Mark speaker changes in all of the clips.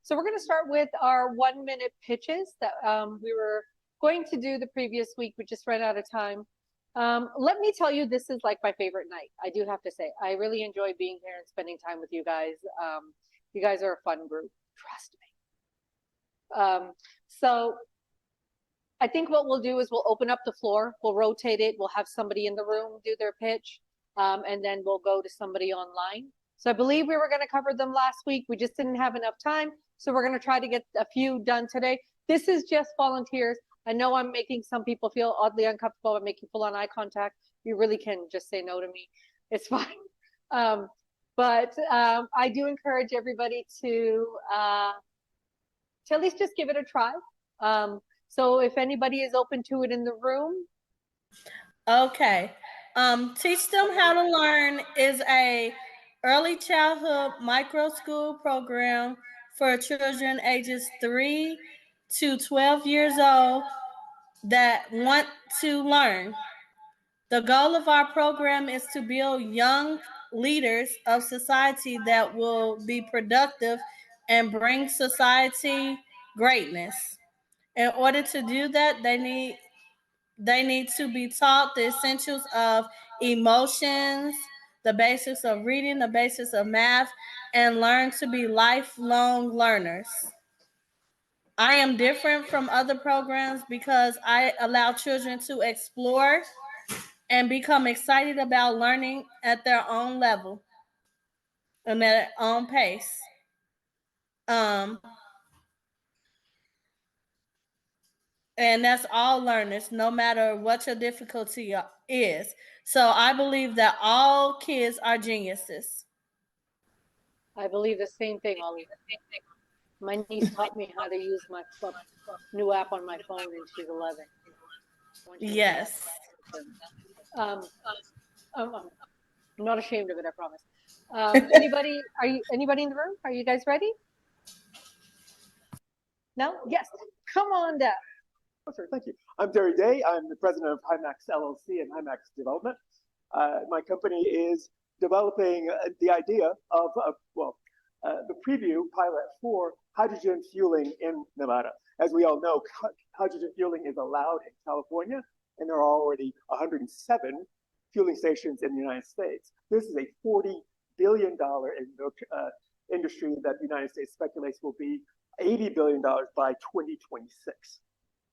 Speaker 1: So we're going to start with our 1-minute pitches that we were going to do the previous week. We just ran out of time. Let me tell you, this is like my favorite night. I do have to say, I really enjoy being here and spending time with you guys. You guys are a fun group, trust me. So I think what we'll do is we'll open up the floor, we'll rotate it, we'll have somebody in the room do their pitch, and then we'll go to somebody online. So I believe we were going to cover them last week. We just didn't have enough time. So we're going to try to get a few done today. This is just volunteers. I know I'm making some people feel oddly uncomfortable by making full-on eye contact. You really can just say no to me. It's fine. But I do encourage everybody to at least just give it a try. So if anybody is open to it in the room.
Speaker 2: Okay. Teach Them How to Learn is a early childhood micro school program for children ages 3 to 12 years old that want to learn. The goal of our program is to build young leaders of society that will be productive and bring society greatness. In order to do that, they need to be taught the essentials of emotions, the basics of reading, the basics of math, and learn to be lifelong learners. I am different from other programs because I allow children to explore and become excited about learning at their own level and at their own pace. And that's all learners, no matter what your difficulty is. So I believe that all kids are geniuses.
Speaker 1: I believe the same thing, Ollie. My niece taught me how to use my new app on my phone, and she's 11.
Speaker 2: Yes.
Speaker 1: I'm not ashamed of it, I promise. Anybody in the room? Are you guys ready? No? Yes. Come on down.
Speaker 3: Oh, sure, thank you. I'm Terry Day. I'm the president of HIMAX LLC and HIMAX Development. My company is developing the idea of, the preview pilot for hydrogen fueling in Nevada. As we all know, hydrogen fueling is allowed in California, and there are already 107 fueling stations in the United States. This is a $40 billion industry that the United States speculates will be $80 billion by 2026.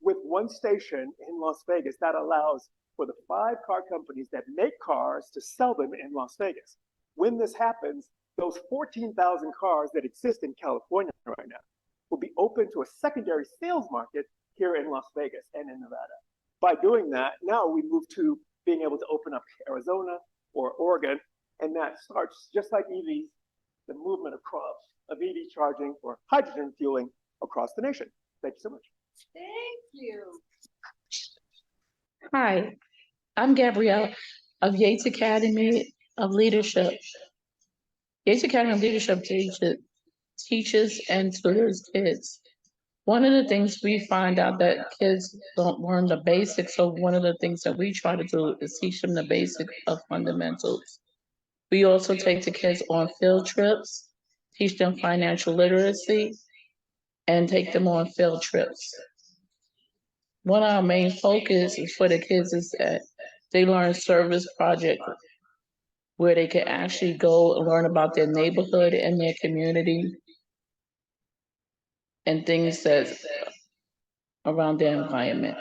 Speaker 3: With one station in Las Vegas, that allows for the 5 car companies that make cars to sell them in Las Vegas. When this happens, those 14,000 cars that exist in California right now will be open to a secondary sales market here in Las Vegas and in Nevada. By doing that, now we move to being able to open up Arizona or Oregon, and that starts, just like EVs, the movement across of EV charging or hydrogen fueling across the nation. Thank you so much.
Speaker 1: Thank you.
Speaker 4: Hi, I'm Gabrielle of Yates Academy of Leadership. Yates Academy of Leadership teaches and tutors kids. One of the things we find out that kids don't learn the basics, so one of the things that we try to do is teach them the basics of fundamentals. We also take the kids on field trips, teach them financial literacy, and take them on field trips. One of our main focus for the kids is that they learn service project where they can actually go and learn about their neighborhood and their community and things that's around their environment.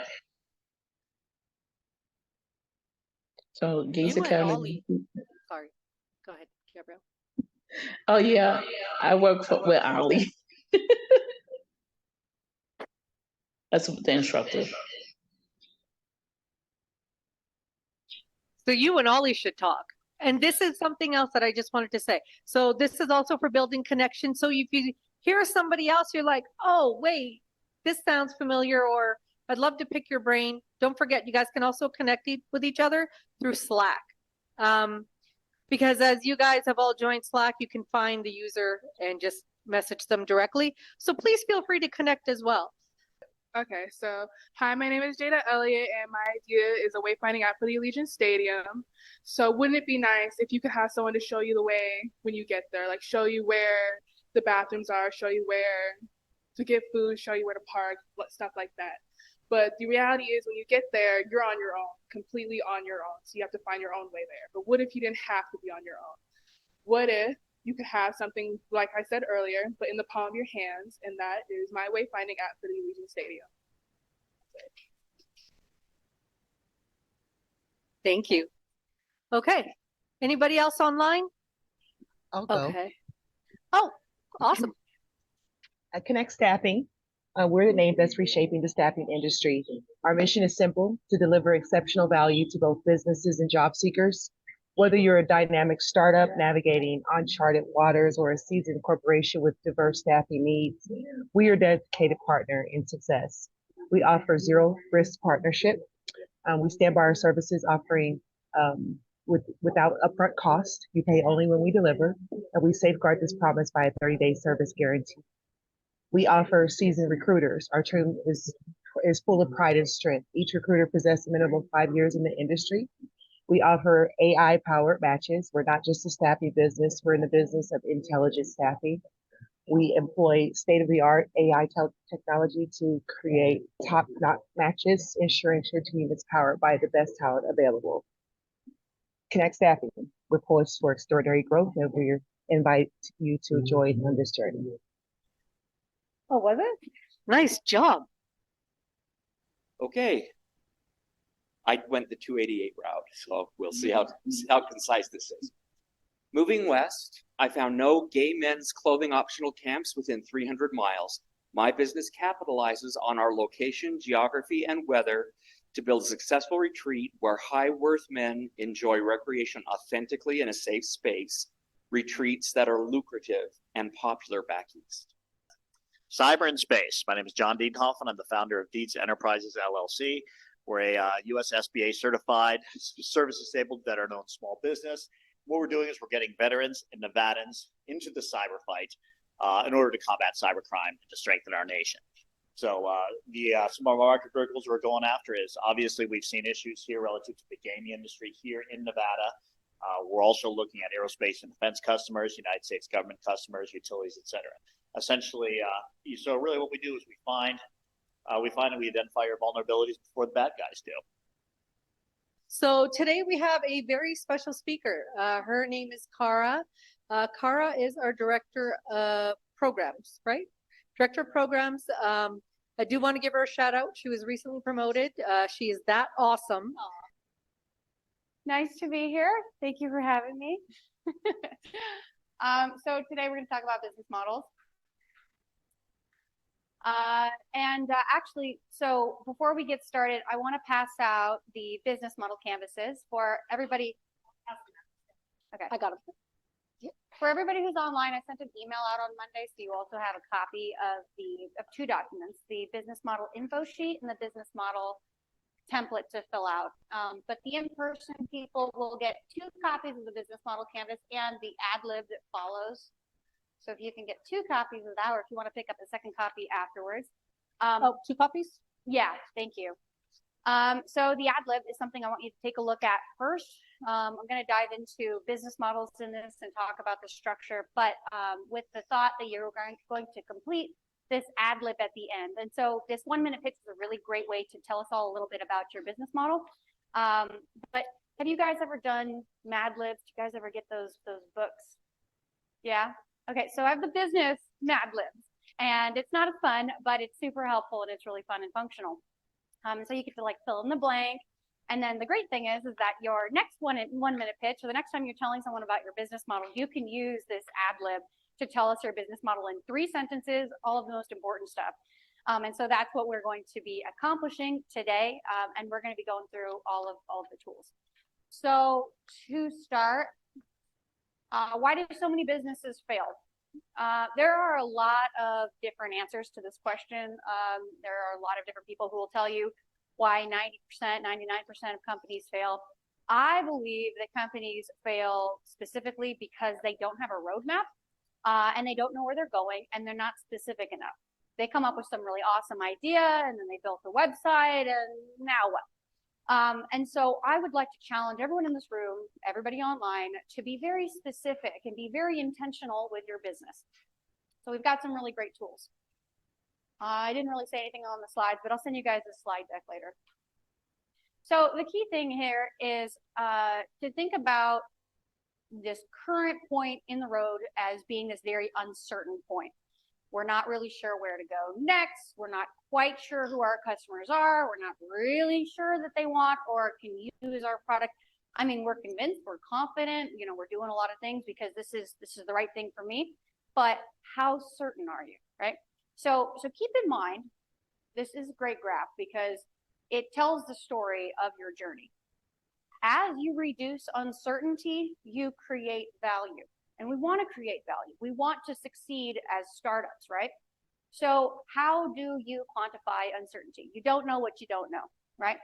Speaker 4: So Gates Academy.
Speaker 1: Sorry, go ahead, Gabrielle.
Speaker 4: Oh yeah, I work with Ollie. That's the instructor.
Speaker 1: So you and Ollie should talk. And this is something else that I just wanted to say. So this is also for building connection. So if you hear somebody else, you're like, oh, wait, this sounds familiar, or I'd love to pick your brain. Don't forget, you guys can also connect with each other through Slack. Because as you guys have all joined Slack, you can find the user and just message them directly. So please feel free to connect as well.
Speaker 5: Okay, so hi, my name is Jada Elliott, and my idea is a wayfinding app for the Allegiant Stadium. So wouldn't it be nice if you could have someone to show you the way when you get there, like show you where the bathrooms are, show you where to get food, show you where to park, stuff like that. But the reality is when you get there, you're on your own, completely on your own. So you have to find your own way there. But what if you didn't have to be on your own? What if you could have something, like I said earlier, but in the palm of your hands, and that is my wayfinding app for the Allegiant Stadium.
Speaker 1: Thank you. Okay. Anybody else online?
Speaker 6: I'll go.
Speaker 1: Okay. Oh, awesome.
Speaker 6: At Connect Staffing, we're the name that's reshaping the staffing industry. Our mission is simple: to deliver exceptional value to both businesses and job seekers. Whether you're a dynamic startup navigating uncharted waters or a seasoned corporation with diverse staffing needs, we are a dedicated partner in success. We offer zero risk partnership. We stand by our services, offering without upfront cost. You pay only when we deliver, and we safeguard this promise by a 30-day service guarantee. We offer seasoned recruiters. Our team is full of pride and strength. Each recruiter possesses a minimum of 5 years in the industry. We offer AI-powered matches. We're not just a staffing business. We're in the business of intelligent staffing. We employ state-of-the-art AI technology to create top-notch matches, ensuring your team is powered by the best talent available. Connect Staffing. We're poised for extraordinary growth, and we invite you to join on this journey.
Speaker 1: Oh, was it? Nice job.
Speaker 7: Okay. I went the 288 route, so we'll see how concise this is. Moving west, I found no gay men's clothing optional camps within 300 miles. My business capitalizes on our location, geography, and weather to build a successful retreat where high-worth men enjoy recreation authentically in a safe space, retreats that are lucrative and popular back east.
Speaker 8: Cyber and Space. My name is John Deedhoff, and I'm the founder of Deeds Enterprises, LLC. We're a US SBA certified service-disabled veteran-owned small business. What we're doing is we're getting veterans and Nevadans into the cyber fight in order to combat cybercrime and to strengthen our nation. So some of our market verticals we're going after is obviously we've seen issues here relative to the gaming industry here in Nevada. We're also looking at aerospace and defense customers, United States government customers, utilities, et cetera. Essentially, so really what we do is we find and we identify our vulnerabilities before the bad guys do.
Speaker 1: So today we have a very special speaker. Her name is Cara. Cara is our director of programs, right? Director of programs. I do want to give her a shout out. She was recently promoted. She is that awesome.
Speaker 9: Aww. Nice to be here. Thank you for having me. So today we're going to talk about business models. Actually, so before we get started, I want to pass out the business model canvases for everybody. Okay,
Speaker 1: I got them.
Speaker 9: For everybody who's online, I sent an email out on Monday, so you also have a copy of two documents: the business model info sheet and the business model template to fill out. But the in-person people will get 2 copies of the business model canvas and the ad lib that follows. So if you can get 2 copies of that, or if you want to pick up a second copy afterwards.
Speaker 1: 2 copies?
Speaker 9: Yeah, thank you. So the ad lib is something I want you to take a look at first. I'm going to dive into business models in this and talk about the structure, but with the thought that you're going to complete this ad lib at the end. And so this 1-minute pitch is a really great way to tell us all a little bit about your business model. But have you guys ever done Mad Libs? Did you guys ever get those books? Yeah. Okay. So I have the business Mad Libs, and it's not as fun, but it's super helpful and it's really fun and functional. So you get to fill in the blank. And then the great thing is that your next 1-minute pitch, or the next time you're telling someone about your business model, you can use this ad lib to tell us your business model in 3 sentences, all of the most important stuff. And so that's what we're going to be accomplishing today. And we're going to be going through all of the tools. So to start, why do so many businesses fail? There are a lot of different answers to this question. There are a lot of different people who will tell you why 90%, 99% of companies fail. I believe that companies fail specifically because they don't have a roadmap, and they don't know where they're going, and they're not specific enough. They come up with some really awesome idea, and then they built a website, and now what? And so I would like to challenge everyone in this room, everybody online, to be very specific and be very intentional with your business. So we've got some really great tools. I didn't really say anything on the slides, but I'll send you guys a slide deck later. So the key thing here is to think about this current point in the road as being this very uncertain point. We're not really sure where to go next. We're not quite sure who our customers are. We're not really sure that they want or can use our product. I mean, we're convinced, we're confident, you know, we're doing a lot of things because this is the right thing for me. But how certain are you, right? So keep in mind, this is a great graph because it tells the story of your journey. As you reduce uncertainty, you create value. And we want to create value. We want to succeed as startups, right? So how do you quantify uncertainty? You don't know what you don't know, right?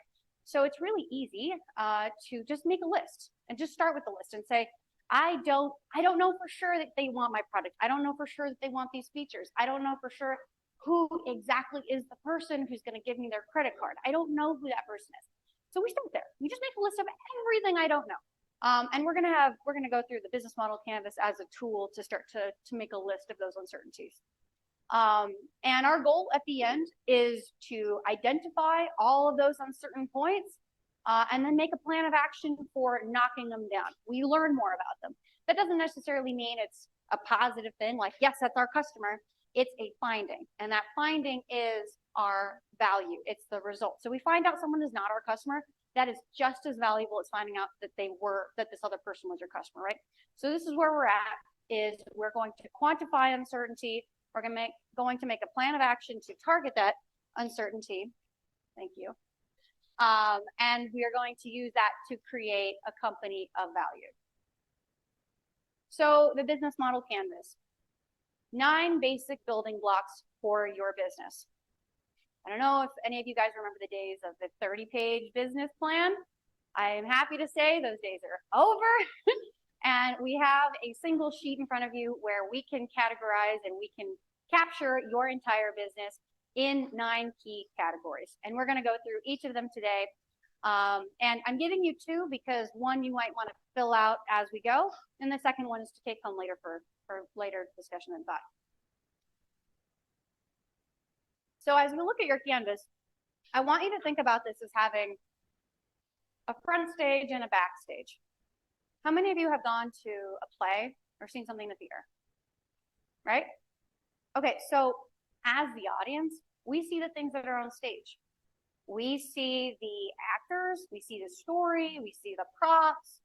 Speaker 9: So it's really easy to just make a list and just start with the list and say, I don't know for sure that they want my product. I don't know for sure that they want these features. I don't know for sure who exactly is the person who's going to give me their credit card. I don't know who that person is. So we start there. We just make a list of everything I don't know. And we're gonna go through the business model canvas as a tool to start to make a list of those uncertainties. And our goal at the end is to identify all of those uncertain points and then make a plan of action for knocking them down. We learn more about them. That doesn't necessarily mean it's a positive thing, like, yes, that's our customer. It's a finding, and that finding is our value. It's the result. So we find out someone is not our customer. That is just as valuable as finding out that that this other person was your customer, right? So this is where we're at, is we're going to quantify uncertainty. We're going to make a plan of action to target that uncertainty. Thank you. And we are going to use that to create a company of value. So the business model canvas, 9 basic building blocks for your business. I don't know if any of you guys remember the days of the 30-page business plan. I am happy to say those days are over. And we have a single sheet in front of you where we can categorize and we can capture your entire business in 9 key categories. And we're going to go through each of them today. And I'm giving you 2 because one you might want to fill out as we go. And the second one is to take home later for later discussion and thought. So as we look at your canvas, I want you to think about this as having a front stage and a backstage. How many of you have gone to a play or seen something in the theater? Right? Okay, so as the audience, we see the things that are on stage. We see the actors, we see the story, we see the props.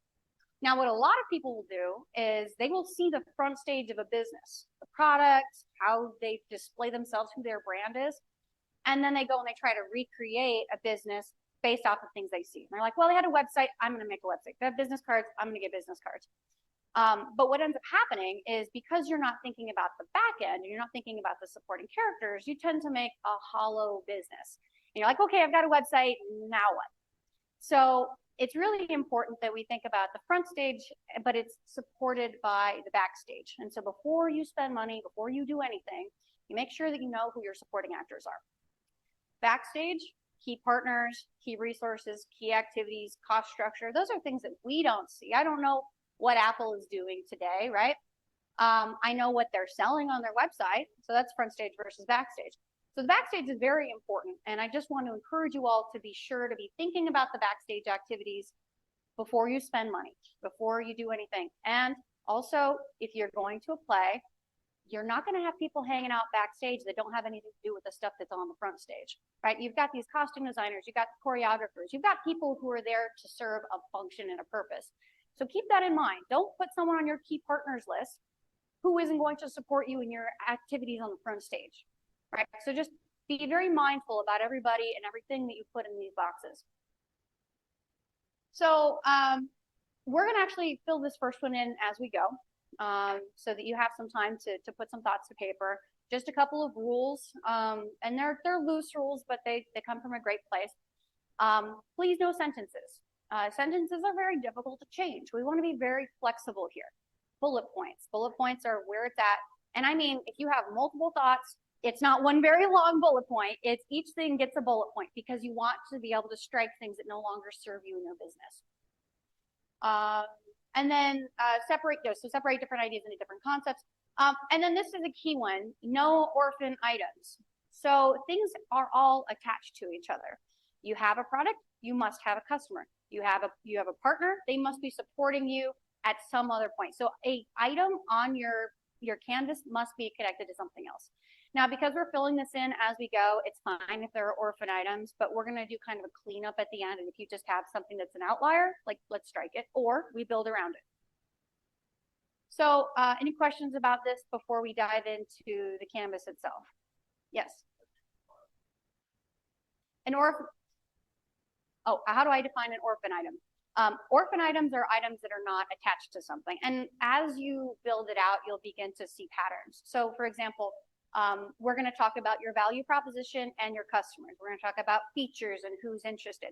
Speaker 9: Now, what a lot of people will do is they will see the front stage of a business, the product, how they display themselves, who their brand is. And then they go and they try to recreate a business based off of things they see. And they're like, well, they had a website, I'm going to make a website. They have business cards, I'm going to get business cards. But what ends up happening is because you're not thinking about the back end, you're not thinking about the supporting characters, you tend to make a hollow business. And you're like, okay, I've got a website, now what? So it's really important that we think about the front stage, but it's supported by the backstage. And so before you spend money, before you do anything, you make sure that you know who your supporting actors are. Backstage, key partners, key resources, key activities, cost structure. Those are things that we don't see. I don't know what Apple is doing today, right? I know what they're selling on their website. So that's front stage versus backstage. So the backstage is very important. And I just want to encourage you all to be sure to be thinking about the backstage activities before you spend money, before you do anything. And also, if you're going to a play, you're not going to have people hanging out backstage that don't have anything to do with the stuff that's on the front stage, right? You've got these costume designers, you've got choreographers, you've got people who are there to serve a function and a purpose. So keep that in mind. Don't put someone on your key partners list who isn't going to support you in your activities on the front stage, right? So just be very mindful about everybody and everything that you put in these boxes. So we're going to actually fill this first one in as we go. So that you have some time to put some thoughts to paper. Just a couple of rules, and they're loose rules, but they come from a great place. Please, no sentences. Sentences are very difficult to change. We want to be very flexible here. Bullet points. Bullet points are where it's at. And I mean, if you have multiple thoughts, it's not one very long bullet point. It's each thing gets a bullet point because you want to be able to strike things that no longer serve you in your business. And then separate those. So separate different ideas into different concepts. And then this is a key one, no orphan items. So things are all attached to each other. You have a product, you must have a customer. You have a partner, they must be supporting you at some other point. So a item on your canvas must be connected to something else. Now, because we're filling this in as we go, it's fine if there are orphan items, but we're going to do kind of a cleanup at the end. And if you just have something that's an outlier, like let's strike it, or we build around it. So any questions about this before we dive into the canvas itself? Yes. An orphan. Oh, how do I define an orphan item? Orphan items are items that are not attached to something. And as you build it out, you'll begin to see patterns. So for example, we're going to talk about your value proposition and your customers. We're going to talk about features and who's interested.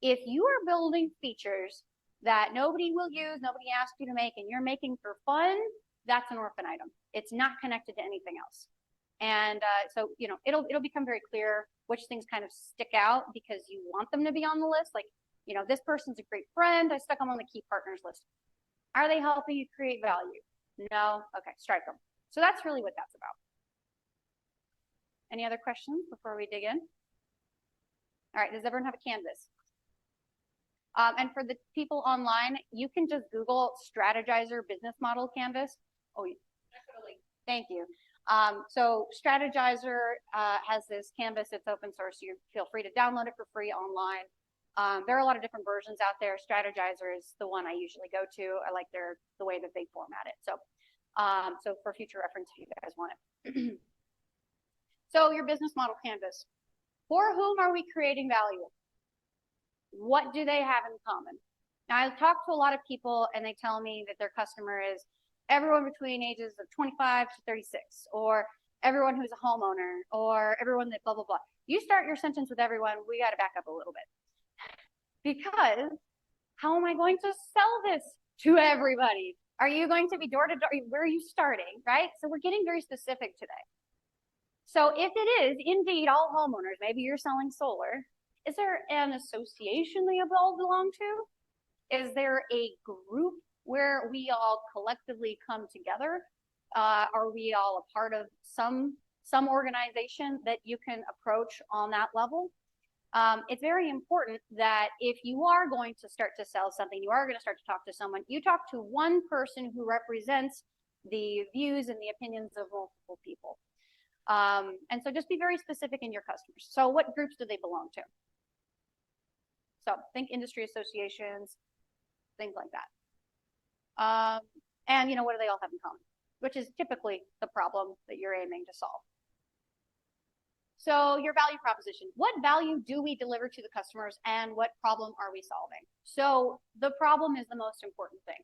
Speaker 9: If you are building features that nobody will use, nobody asked you to make, and you're making for fun, that's an orphan item. It's not connected to anything else. And so, you know, it'll become very clear which things kind of stick out because you want them to be on the list. Like, you know, this person's a great friend. I stuck them on the key partners list. Are they helping you create value? No? Okay, strike them. So that's really what that's about. Any other questions before we dig in? All right, does everyone have a canvas? And for the people online, you can just Google Strategizer business model canvas. Oh, definitely. Thank you. So Strategizer has this canvas. It's open source. So you feel free to download it for free online. There are a lot of different versions out there. Strategizer is the one I usually go to. I like the way that they format it. So, so for future reference, if you guys want it. So your business model canvas. For whom are we creating value? What do they have in common? Now, I talk to a lot of people and they tell me that their customer is everyone between ages of 25 to 36, or everyone who's a homeowner, or everyone that blah, blah, blah. You start your sentence with everyone, we got to back up a little bit. Because how am I going to sell this to everybody? Are you going to be door to door? Where are you starting, right? So we're getting very specific today. So if it is indeed all homeowners, maybe you're selling solar, is there an association that you all belong to? Is there a group where we all collectively come together? Are we all a part of some organization that you can approach on that level? It's very important that if you are going to start to sell something, you are going to start to talk to someone, you talk to one person who represents the views and the opinions of multiple people. And so just be very specific in your customers. So what groups do they belong to? So think industry associations, things like that. And you know, what do they all have in common? Which is typically the problem that you're aiming to solve. So your value proposition, what value do we deliver to the customers and what problem are we solving? So the problem is the most important thing.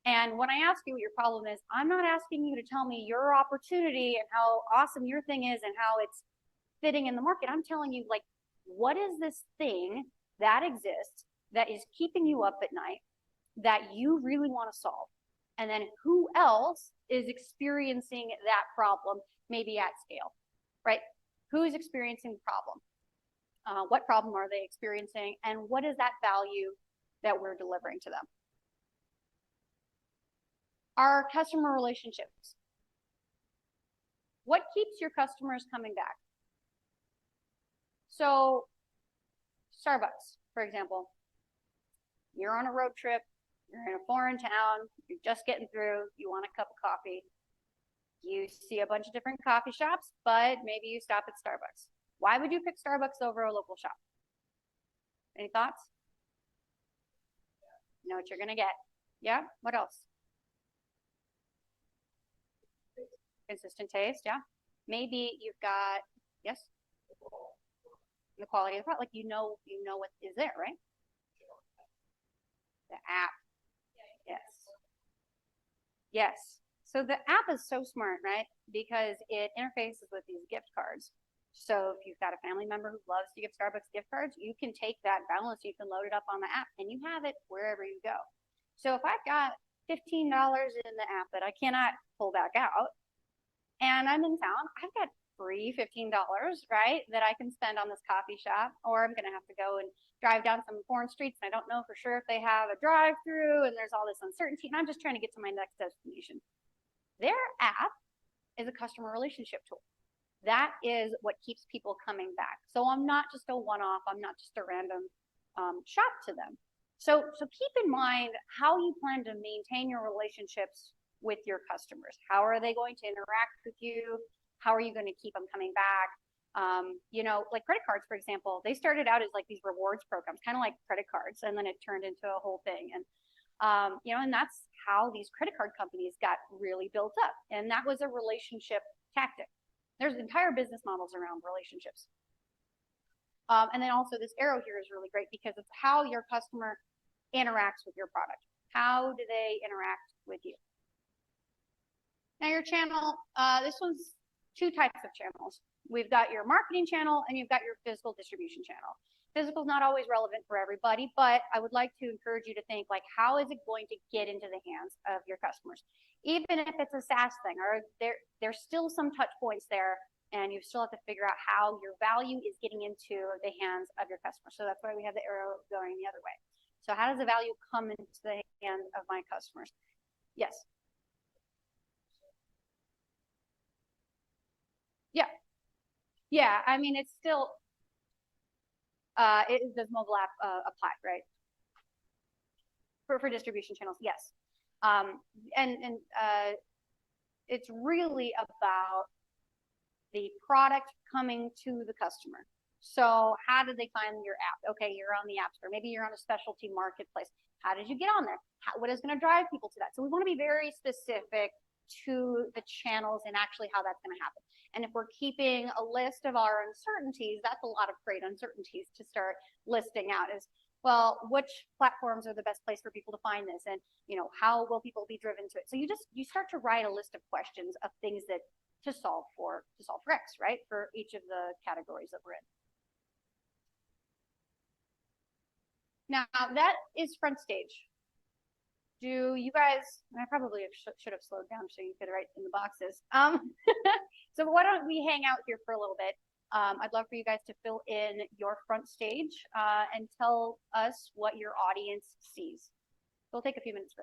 Speaker 9: And when I ask you what your problem is, I'm not asking you to tell me your opportunity and how awesome your thing is and how it's fitting in the market. I'm telling you, like, what is this thing that exists that is keeping you up at night that you really want to solve? And then who else is experiencing that problem, maybe at scale, right? Who is experiencing the problem? What problem are they experiencing? And what is that value that we're delivering to them? Our customer relationships. What keeps your customers coming back? So Starbucks, for example, you're on a road trip, you're in a foreign town, you're just getting through, you want a cup of coffee. You see a bunch of different coffee shops, but maybe you stop at Starbucks. Why would you pick Starbucks over a local shop? Any thoughts? You know what you're going to get. Yeah? What else? Consistent taste, yeah. Maybe you've got, yes? The quality of the product, like you know what is there, right? The app. Yes. Yes. So the app is so smart, right? Because it interfaces with these gift cards. So if you've got a family member who loves to give Starbucks gift cards, you can take that balance, you can load it up on the app, and you have it wherever you go. So if I've got $15 in the app that I cannot pull back out, and I'm in town, I've got free $15, right, that I can spend on this coffee shop, or I'm going to have to go and drive down some foreign streets, and I don't know for sure if they have a drive-through, and there's all this uncertainty, and I'm just trying to get to my next destination. Their app is a customer relationship tool. That is what keeps people coming back. So I'm not just a one-off. I'm not just a random shop to them. So keep in mind how you plan to maintain your relationships with your customers. How are they going to interact with you? How are you going to keep them coming back? You know, like credit cards, for example, they started out as like these rewards programs, kind of like credit cards, and then it turned into a whole thing. And you know, and that's how these credit card companies got really built up. And that was a relationship tactic. There's entire business models around relationships. And then also this arrow here is really great because it's how your customer interacts with your product. How do they interact with you? Now your channel, this one's two types of channels. We've got your marketing channel and you've got your physical distribution channel. Physical is not always relevant for everybody, but I would like to encourage you to think like, how is it going to get into the hands of your customers? Even if it's a SaaS thing, or there's still some touch points there, and you still have to figure out how your value is getting into the hands of your customers. So that's why we have the arrow going the other way. So how does the value come into the hands of my customers? Yes. Yeah. Yeah, I mean, it's still, does mobile app apply, right? For distribution channels, yes. It's really about the product coming to the customer. So how did they find your app? Okay, you're on the App Store. Maybe you're on a specialty marketplace. How did you get on there? What is going to drive people to that? So we want to be very specific to the channels and actually how that's going to happen. And if we're keeping a list of our uncertainties, that's a lot of great uncertainties to start listing out is, well, which platforms are the best place for people to find this? And, you know, how will people be driven to it? So you start to write a list of questions of things that to solve for X, right? For each of the categories that we're in. Now that is front stage. Do you guys, I probably should have slowed down so you could write in the boxes. So why don't we hang out here for a little bit? I'd love for you guys to fill in your front stage and tell us what your audience sees. We'll take a few minutes for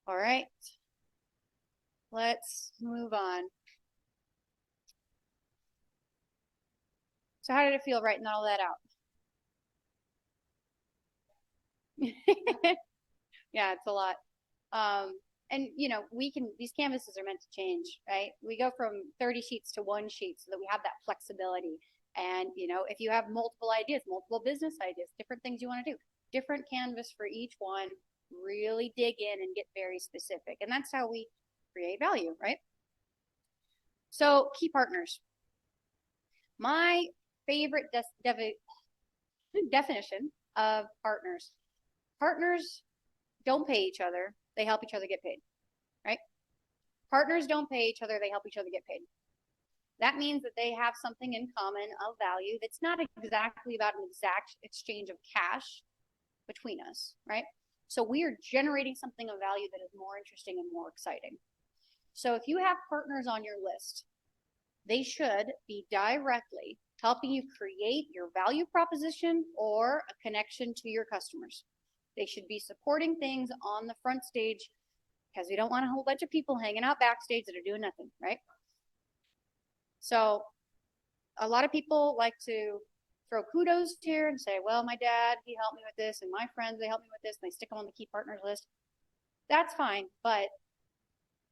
Speaker 9: that. All right, let's move on. So how did it feel writing all that out? Yeah, it's a lot. And you know, these canvases are meant to change, right? We go from 30 sheets to 1 sheet so that we have that flexibility. And you know, if you have multiple ideas, multiple business ideas, different things you want to do, different canvas for each one, really dig in and get very specific. And that's how we create value, right? So key partners. My favorite definition of partners. Partners don't pay each other. They help each other get paid, right? Partners don't pay each other. They help each other get paid. That means that they have something in common of value that's not exactly about an exact exchange of cash between us, right? So we are generating something of value that is more interesting and more exciting. So if you have partners on your list, they should be directly helping you create your value proposition or a connection to your customers. They should be supporting things on the front stage because we don't want a whole bunch of people hanging out backstage that are doing nothing, right? So a lot of people like to throw kudos here and say, well, my dad, he helped me with this, and my friends, they helped me with this, and they stick them on the key partners list. That's fine, but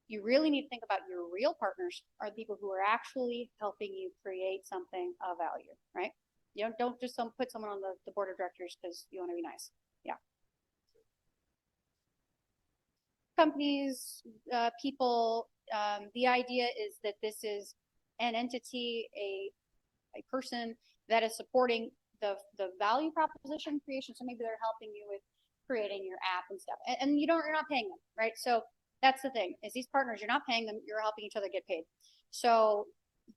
Speaker 9: you really need to think about your real partners are the people who are actually helping you create something of value, right? You don't just put someone on the board of directors because you want to be nice. Yeah. Companies, people, the idea is that this is an entity, a person that is supporting the value proposition creation. So maybe they're helping you with creating your app and stuff, and you're not paying them, right? So that's the thing, is these partners, you're not paying them, you're helping each other get paid. So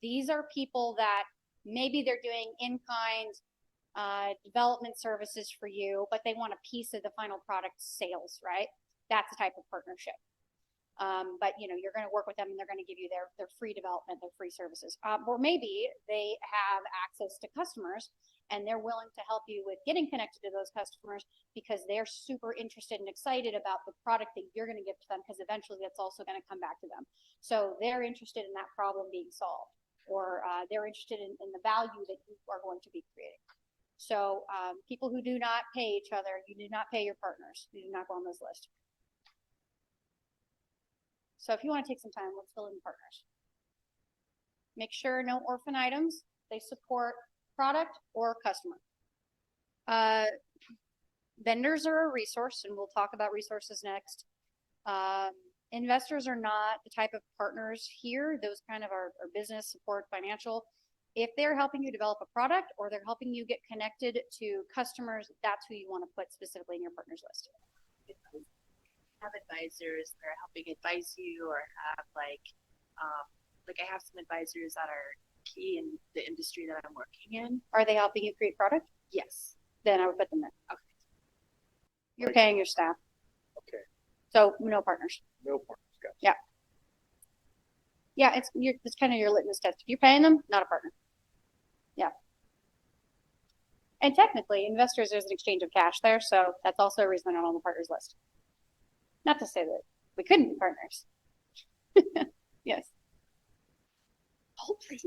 Speaker 9: these are people that maybe they're doing in-kind development services for you, but they want a piece of the final product sales, right? That's the type of partnership. But you know, you're going to work with them and they're going to give you their free development, their free services. Or maybe they have access to customers and they're willing to help you with getting connected to those customers because they're super interested and excited about the product that you're going to give to them, because eventually that's also going to come back to them. So they're interested in that problem being solved, or they're interested in the value that you are going to be creating. So people who do not pay each other, you do not pay your partners. You do not go on this list. So if you want to take some time, let's fill in the partners. Make sure no orphan items. They support product or customer. Vendors are a resource, and we'll talk about resources next. Investors are not the type of partners here. Those kind of are business support, financial. If they're helping you develop a product or they're helping you get connected to customers, that's who you want to put specifically in your partners list.
Speaker 10: Have advisors that are helping advise you, or have like I have some advisors that are key in the industry that I'm working in.
Speaker 9: Are they helping you create product?
Speaker 10: Yes.
Speaker 9: Then I would put them there.
Speaker 10: Okay.
Speaker 9: You're paying your staff.
Speaker 3: Okay.
Speaker 9: So no partners.
Speaker 3: No partners, guys.
Speaker 9: Yeah. Yeah, it's kind of your litmus test. If you're paying them, not a partner. Yeah. And technically, investors, there's an exchange of cash there, so that's also a reason they're not on the partners list. Not to say that we couldn't be partners. Yes. Hold, please.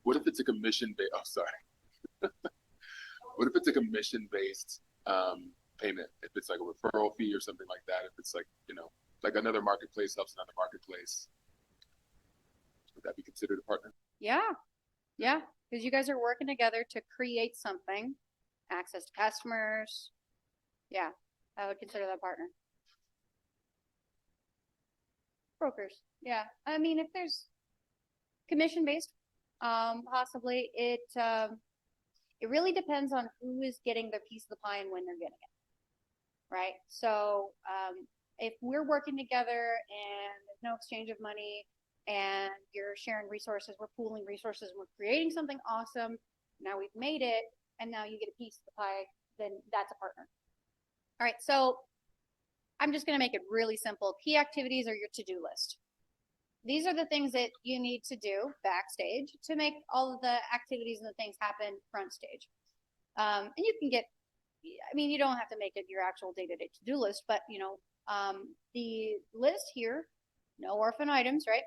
Speaker 11: What if it's a commission-based? Oh, sorry. What if it's a commission-based payment? If it's like a referral fee or something like that? If it's like, like another marketplace helps another marketplace, would that be considered a partner?
Speaker 9: Yeah. Yeah. Because you guys are working together to create something, access to customers. Yeah. I would consider that a partner. Brokers. Yeah. I mean, if there's commission-based, possibly it really depends on who is getting their piece of the pie and when they're getting it, right? So if we're working together and there's no exchange of money and you're sharing resources, we're pooling resources, and we're creating something awesome, now we've made it, and now you get a piece of the pie, then that's a partner. All right, so I'm just going to make it really simple. Key activities are your to-do list. These are the things that you need to do backstage to make all of the activities and the things happen front stage. And you can get, I mean, you don't have to make it your actual day-to-day to-do list, but the list here, no orphan items, right,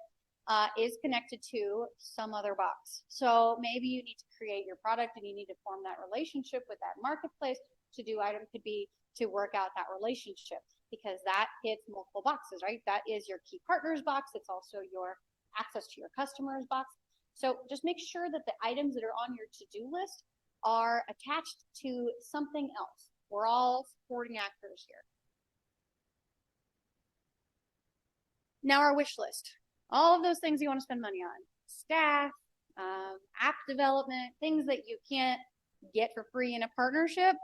Speaker 9: is connected to some other box. So maybe you need to create your product and you need to form that relationship with that marketplace. To-do item could be to work out that relationship, because that hits multiple boxes, right? That is your key partners box. It's also your access to your customers box. So just make sure that the items that are on your to-do list are attached to something else. We're all supporting actors here. Now our wish list. All of those things you want to spend money on. Staff, app development, things that you can't get for free in a partnership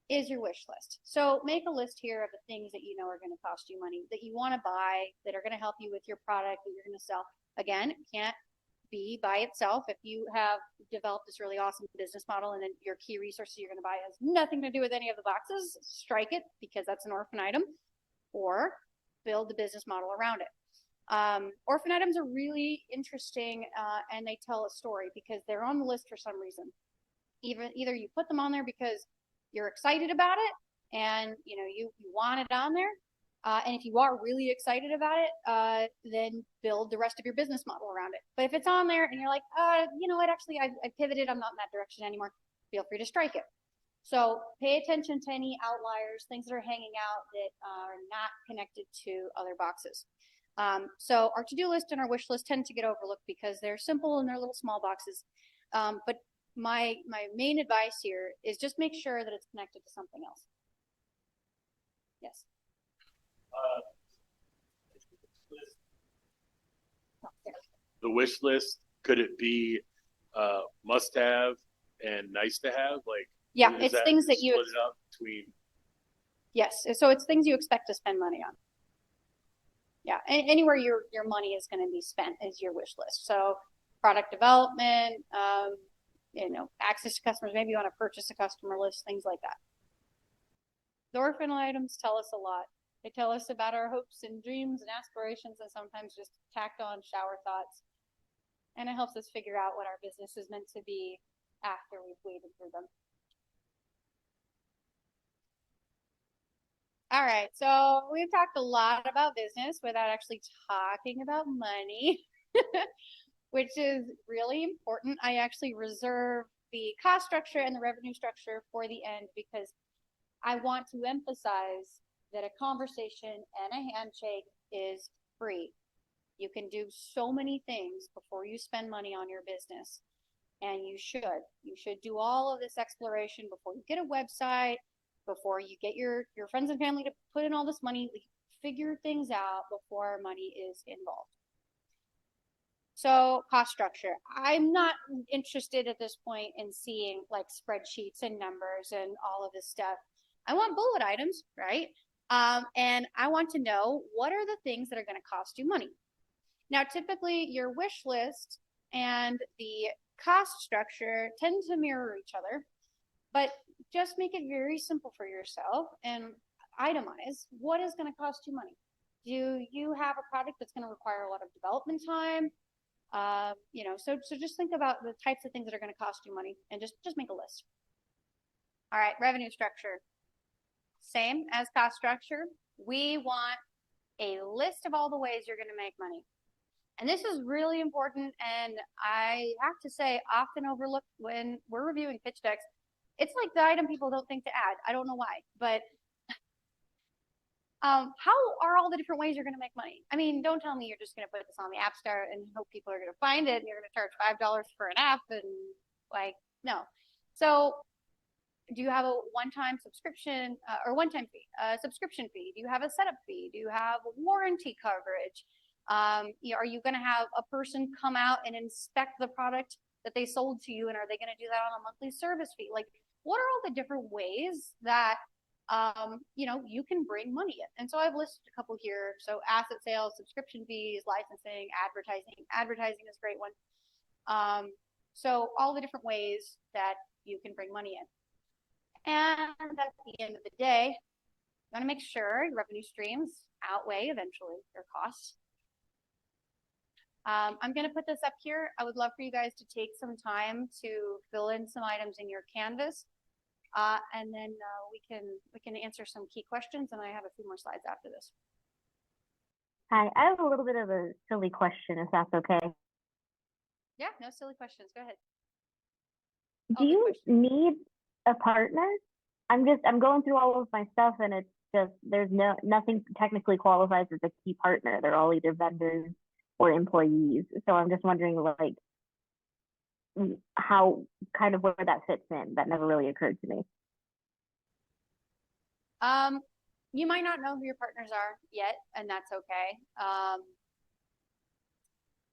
Speaker 9: is your wish list. So make a list here of the things that you know are going to cost you money, that you want to buy, that are going to help you with your product that you're going to sell. Again, it can't be by itself. If you have developed this really awesome business model and then your key resources you're going to buy has nothing to do with any of the boxes, strike it because that's an orphan item, or build the business model around it. Orphan items are really interesting and they tell a story because they're on the list for some reason. Either you put them on there because you're excited about it and you want it on there, and if you are really excited about it, then build the rest of your business model around it. But if it's on there and you're like, you know what, actually I pivoted, I'm not in that direction anymore, feel free to strike it. So pay attention to any outliers, things that are hanging out that are not connected to other boxes. So our to-do list and our wish list tend to get overlooked because they're simple and they're little small boxes. But my main advice here is just make sure that it's connected to something else. Yes.
Speaker 11: The wish list, could it be must have and nice to have? Like,
Speaker 9: yeah, it's things that you
Speaker 11: split it up between.
Speaker 9: Yes, so it's things you expect to spend money on. Yeah, anywhere your money is going to be spent is your wish list. So product development, access to customers. Maybe you want to purchase a customer list, things like that. The orphan items tell us a lot. They tell us about our hopes and dreams and aspirations, and sometimes just tacked on shower thoughts. and it helps us figure out what our business is meant to be after we've waded through them. All right, so we've talked a lot about business without actually talking about money, which is really important. I actually reserve the cost structure and the revenue structure for the end because I want to emphasize that a conversation and a handshake is free. You can do so many things before you spend money on your business, and you should. You should do all of this exploration before you get a website, before you get your friends and family to put in all this money. Figure things out before money is involved. So cost structure. I'm not interested at this point in seeing like spreadsheets and numbers and all of this stuff. I want bullet items, right? And I want to know what are the things that are going to cost you money. Now, typically your wish list and the cost structure tend to mirror each other, but just make it very simple for yourself and itemize what is going to cost you money. Do you have a product that's going to require a lot of development time? So just think about the types of things that are going to cost you money and just make a list. All right, revenue structure. Same as cost structure. We want a list of all the ways you're going to make money. And this is really important, and I have to say, often overlooked when we're reviewing pitch decks. It's like the item people don't think to add. I don't know why, but how are all the different ways you're going to make money? I mean, don't tell me you're just going to put this on the App Store and hope people are going to find it, and you're going to charge $5 for an app, and like, no. So do you have a one-time subscription or one-time fee, subscription fee? Do you have a setup fee? Do you have warranty coverage? Are you going to have a person come out and inspect the product that they sold to you, and are they going to do that on a monthly service fee? Like, what are all the different ways that you can bring money in? And so I've listed a couple here. So asset sales, subscription fees, licensing, advertising. Advertising is a great one. So all the different ways that you can bring money in. And at the end of the day, you want to make sure your revenue streams outweigh eventually your costs. I'm going to put this up here. I would love for you guys to take some time to fill in some items in your Canvas, and then we can answer some key questions. And I have a few more slides after this.
Speaker 12: Hi, I have a little bit of a silly question, if that's okay.
Speaker 9: Yeah, no silly questions. Go ahead.
Speaker 12: Do you need a partner? I'm going through all of my stuff, and it's just there's nothing technically qualifies as a key partner. They're all either vendors or employees. So I'm just wondering, like, how kind of where that fits in. That never really occurred to me.
Speaker 9: You might not know who your partners are yet, and that's okay.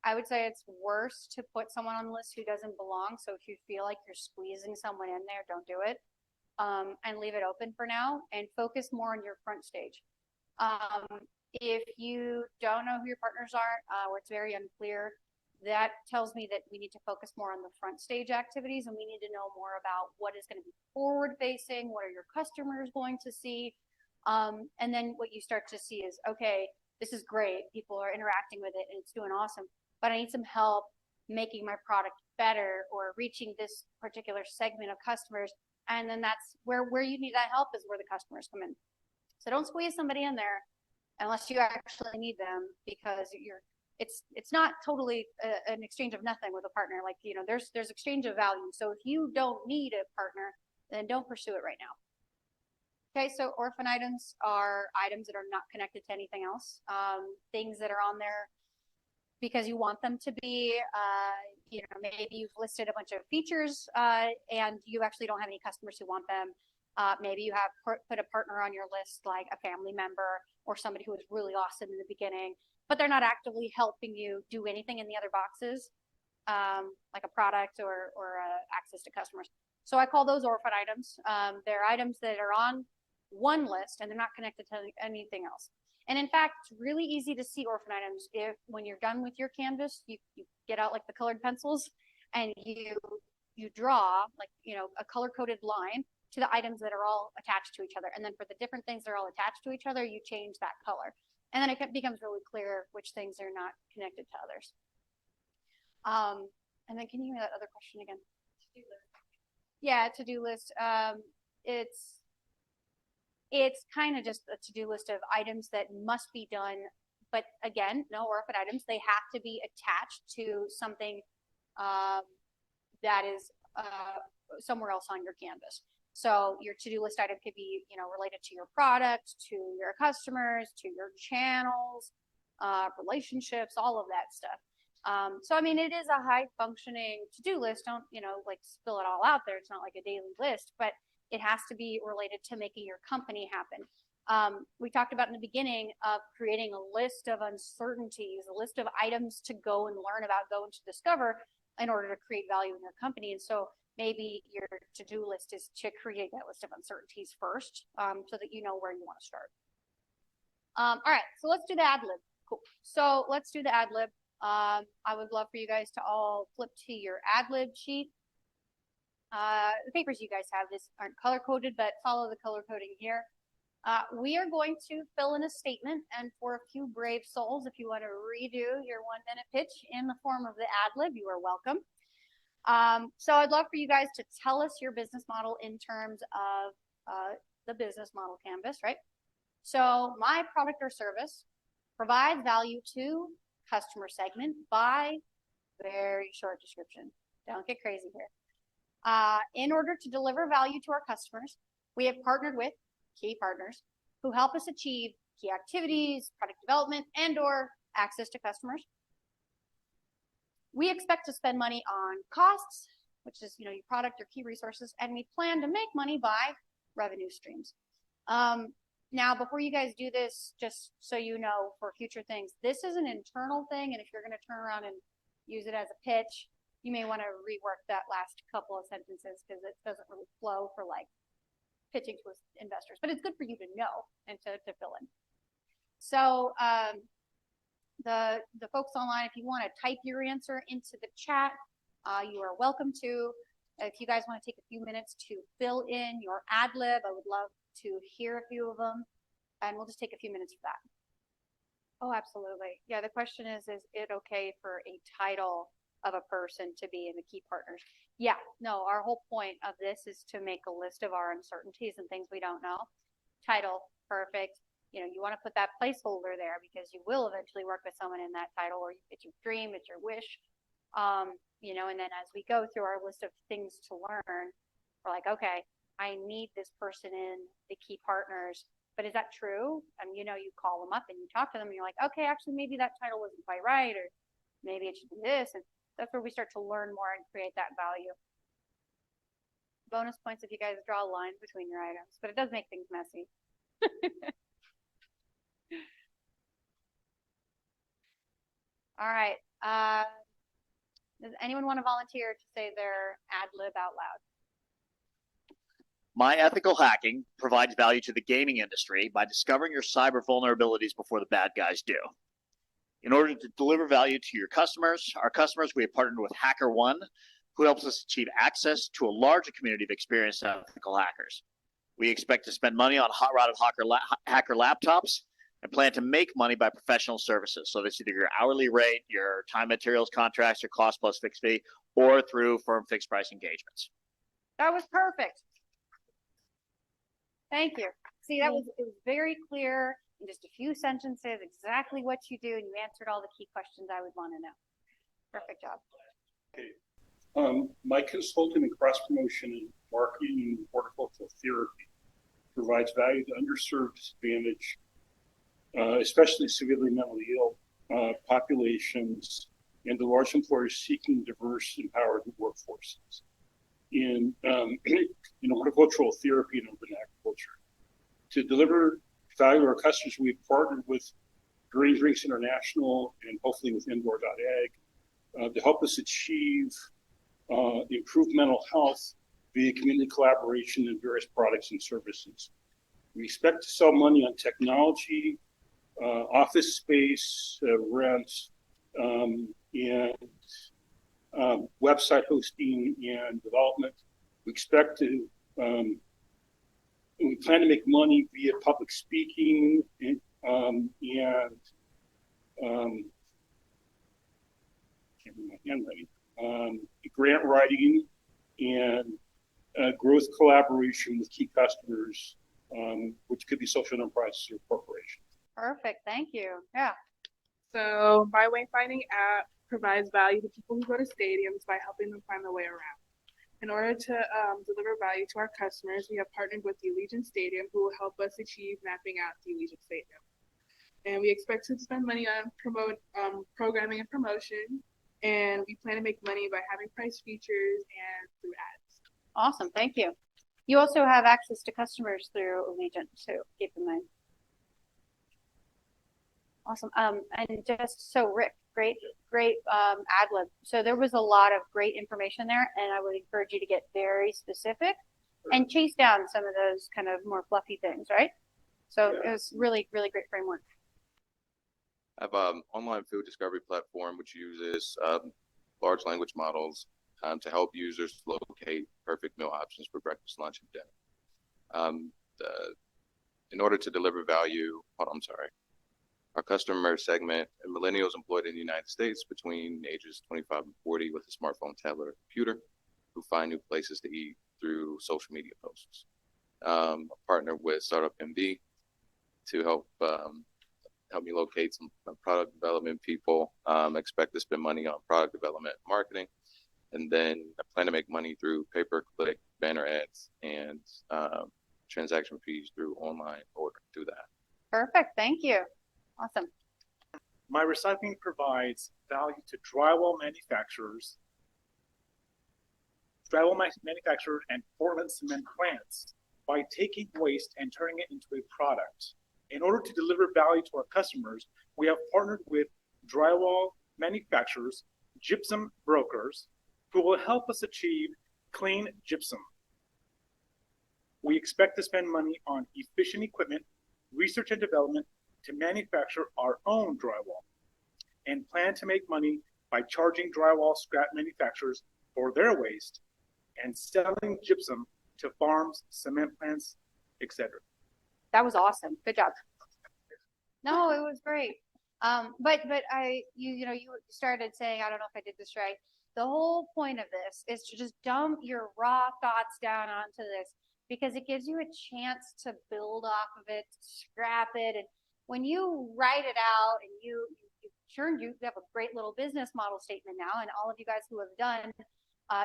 Speaker 9: I would say it's worse to put someone on the list who doesn't belong. So if you feel like you're squeezing someone in there, don't do it. And leave it open for now and focus more on your front stage. If you don't know who your partners are, or it's very unclear, that tells me that we need to focus more on the front stage activities, and we need to know more about what is going to be forward facing, what are your customers going to see. And then what you start to see is, okay, this is great. People are interacting with it and it's doing awesome, but I need some help making my product better or reaching this particular segment of customers. And then that's where you need that help, is where the customers come in. So don't squeeze somebody in there unless you actually need them, because it's not totally an exchange of nothing with a partner. Like, there's exchange of value. So if you don't need a partner, then don't pursue it right now. Okay, so orphan items are items that are not connected to anything else. Things that are on there because you want them to be, maybe you've listed a bunch of features and you actually don't have any customers who want them. Maybe you have put a partner on your list, like a family member or somebody who was really awesome in the beginning, but they're not actively helping you do anything in the other boxes, like a product or access to customers. So I call those orphan items. They're items that are on one list and they're not connected to anything else. And in fact, it's really easy to see orphan items if, when you're done with your canvas, you get out like the colored pencils and you draw like, a color-coded line to the items that are all attached to each other. And then for the different things that are all attached to each other, you change that color. And then it becomes really clear which things are not connected to others. And then can you give me that other question again? Yeah, to-do list. It's kind of just a to-do list of items that must be done. But again, no orphan items. They have to be attached to something that is somewhere else on your canvas. So your to-do list item could be, related to your product, to your customers, to your channels, relationships, all of that stuff. So, I mean, it is a high functioning to-do list. Don't, like spill it all out there. It's not like a daily list, but it has to be related to making your company happen. We talked about in the beginning of creating a list of uncertainties, a list of items to go and learn about, go and to discover in order to create value in your company. And so maybe your to-do list is to create that list of uncertainties first, so that you know where you want to start. All right, so let's do the ad lib. Cool. So let's do the ad lib. I would love for you guys to all flip to your ad lib sheet. The papers you guys have this aren't color coded, but follow the color coding here. We are going to fill in a statement, and for a few brave souls, if you want to redo your 1-minute pitch in the form of the ad lib, you are welcome. So I'd love for you guys to tell us your business model in terms of the business model canvas, right? So my product or service provides value to customer segment by very short description. Don't get crazy here. In order to deliver value to our customers, we have partnered with key partners who help us achieve key activities, product development, and/or access to customers. We expect to spend money on costs, which is, your product or key resources, and we plan to make money by revenue streams. Now, before you guys do this, just so you know for future things, this is an internal thing, and if you're going to turn around and use it as a pitch, you may want to rework that last couple of sentences because it doesn't really flow for like pitching to investors, but it's good for you to know and to fill in. So the folks online, if you want to type your answer into the chat, you are welcome to. If you guys want to take a few minutes to fill in your ad lib, I would love to hear a few of them, and we'll just take a few minutes for that. Oh, absolutely. Yeah, the question is it okay for a title of a person to be in the key partners? Yeah, no, our whole point of this is to make a list of our uncertainties and things we don't know. Title, perfect. You want to put that placeholder there because you will eventually work with someone in that title, or it's your dream, it's your wish. And then as we go through our list of things to learn, we're like, okay, I need this person in the key partners, but is that true? You call them up and you talk to them and you're like, okay, actually, maybe that title wasn't quite right, or maybe it should be this. And that's where we start to learn more and create that value. Bonus points if you guys draw lines between your items, but it does make things messy. All right. Does anyone want to volunteer to say their ad lib out loud?
Speaker 8: My ethical hacking provides value to the gaming industry by discovering your cyber vulnerabilities before the bad guys do. In order to deliver value to your customers, we have partnered with HackerOne, who helps us achieve access to a larger community of experienced ethical hackers. We expect to spend money on hot-rodded hacker laptops and plan to make money by professional services. So that's either your hourly rate, your time materials contracts, your cost plus fixed fee, or through firm fixed price engagements.
Speaker 9: That was perfect. Thank you. See, it was very clear in just a few sentences exactly what you do, and you answered all the key questions I would want to know. Perfect job.
Speaker 13: Okay. My consulting and cross-promotion and marketing and horticultural therapy provides value to underserved, disadvantaged, especially severely mentally ill populations, and the large employers seeking diverse, empowered workforces. In horticultural therapy and urban agriculture. To deliver value to our customers, we've partnered with Green Drinks International and hopefully with Indoor.ag to help us achieve improved mental health via community collaboration and various products and services. We expect to sell money on technology, office space, rent, and website hosting and development. We expect to, we plan to make money via public speaking and can't read my handwriting. Grant writing and growth collaboration with key customers, which could be social enterprises or corporations.
Speaker 9: Perfect. Thank you. Yeah.
Speaker 5: So my wayfinding app provides value to people who go to stadiums by helping them find their way around. In order to deliver value to our customers, we have partnered with the Allegiant Stadium, who will help us achieve mapping out the Allegiant Stadium. And we expect to spend money on programming and promotion, and we plan to make money by having price features and through ads.
Speaker 9: Awesome. Thank you. You also have access to customers through Allegiant, so keep in mind. Awesome. And just so Rick, great ad lib. So there was a lot of great information there, and I would encourage you to get very specific and chase down some of those kind of more fluffy things, right? So it was really, really great framework.
Speaker 14: I have an online food discovery platform which uses large language models to help users locate perfect meal options for breakfast, lunch, and dinner. In order to deliver value, our customer segment millennials employed in the United States between ages 25 and 40 with a smartphone, tablet, or computer who find new places to eat through social media posts. Partner with StartUpNV to help me locate some product development people. Expect to spend money on product development and marketing. And then I plan to make money through pay-per-click banner ads and transaction fees through online ordering through that.
Speaker 9: Perfect. Thank you. Awesome.
Speaker 15: My recycling provides value to drywall manufacturers and Portland cement plants by taking waste and turning it into a product. In order to deliver value to our customers, we have partnered with drywall manufacturers, gypsum brokers, who will help us achieve clean gypsum. We expect to spend money on efficient equipment, research and development to manufacture our own drywall, and plan to make money by charging drywall scrap manufacturers for their waste and selling gypsum to farms, cement plants, etc.
Speaker 9: That was awesome. Good job. No, it was great. But you started saying, I don't know if I did this right. The whole point of this is to just dump your raw thoughts down onto this, because it gives you a chance to build off of it, scrap it. And when you write it out and you have a great little business model statement now, and all of you guys who have done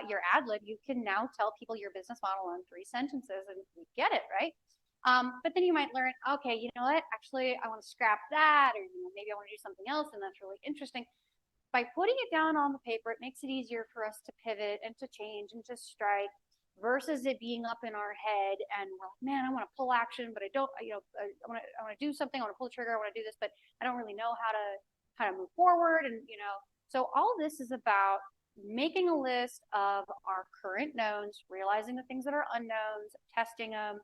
Speaker 9: your ad lib, you can now tell people your business model in 3 sentences and you get it, right? But then you might learn, okay, you know what? Actually, I want to scrap that, or maybe I want to do something else, and that's really interesting. By putting it down on the paper, it makes it easier for us to pivot and to change and to strike, versus it being up in our head and we're like, man, I want to pull action, but I don't, I want to do something, I want to pull the trigger, I want to do this, but I don't really know how to move forward. And so all this is about making a list of our current knowns, realizing the things that are unknowns, testing them,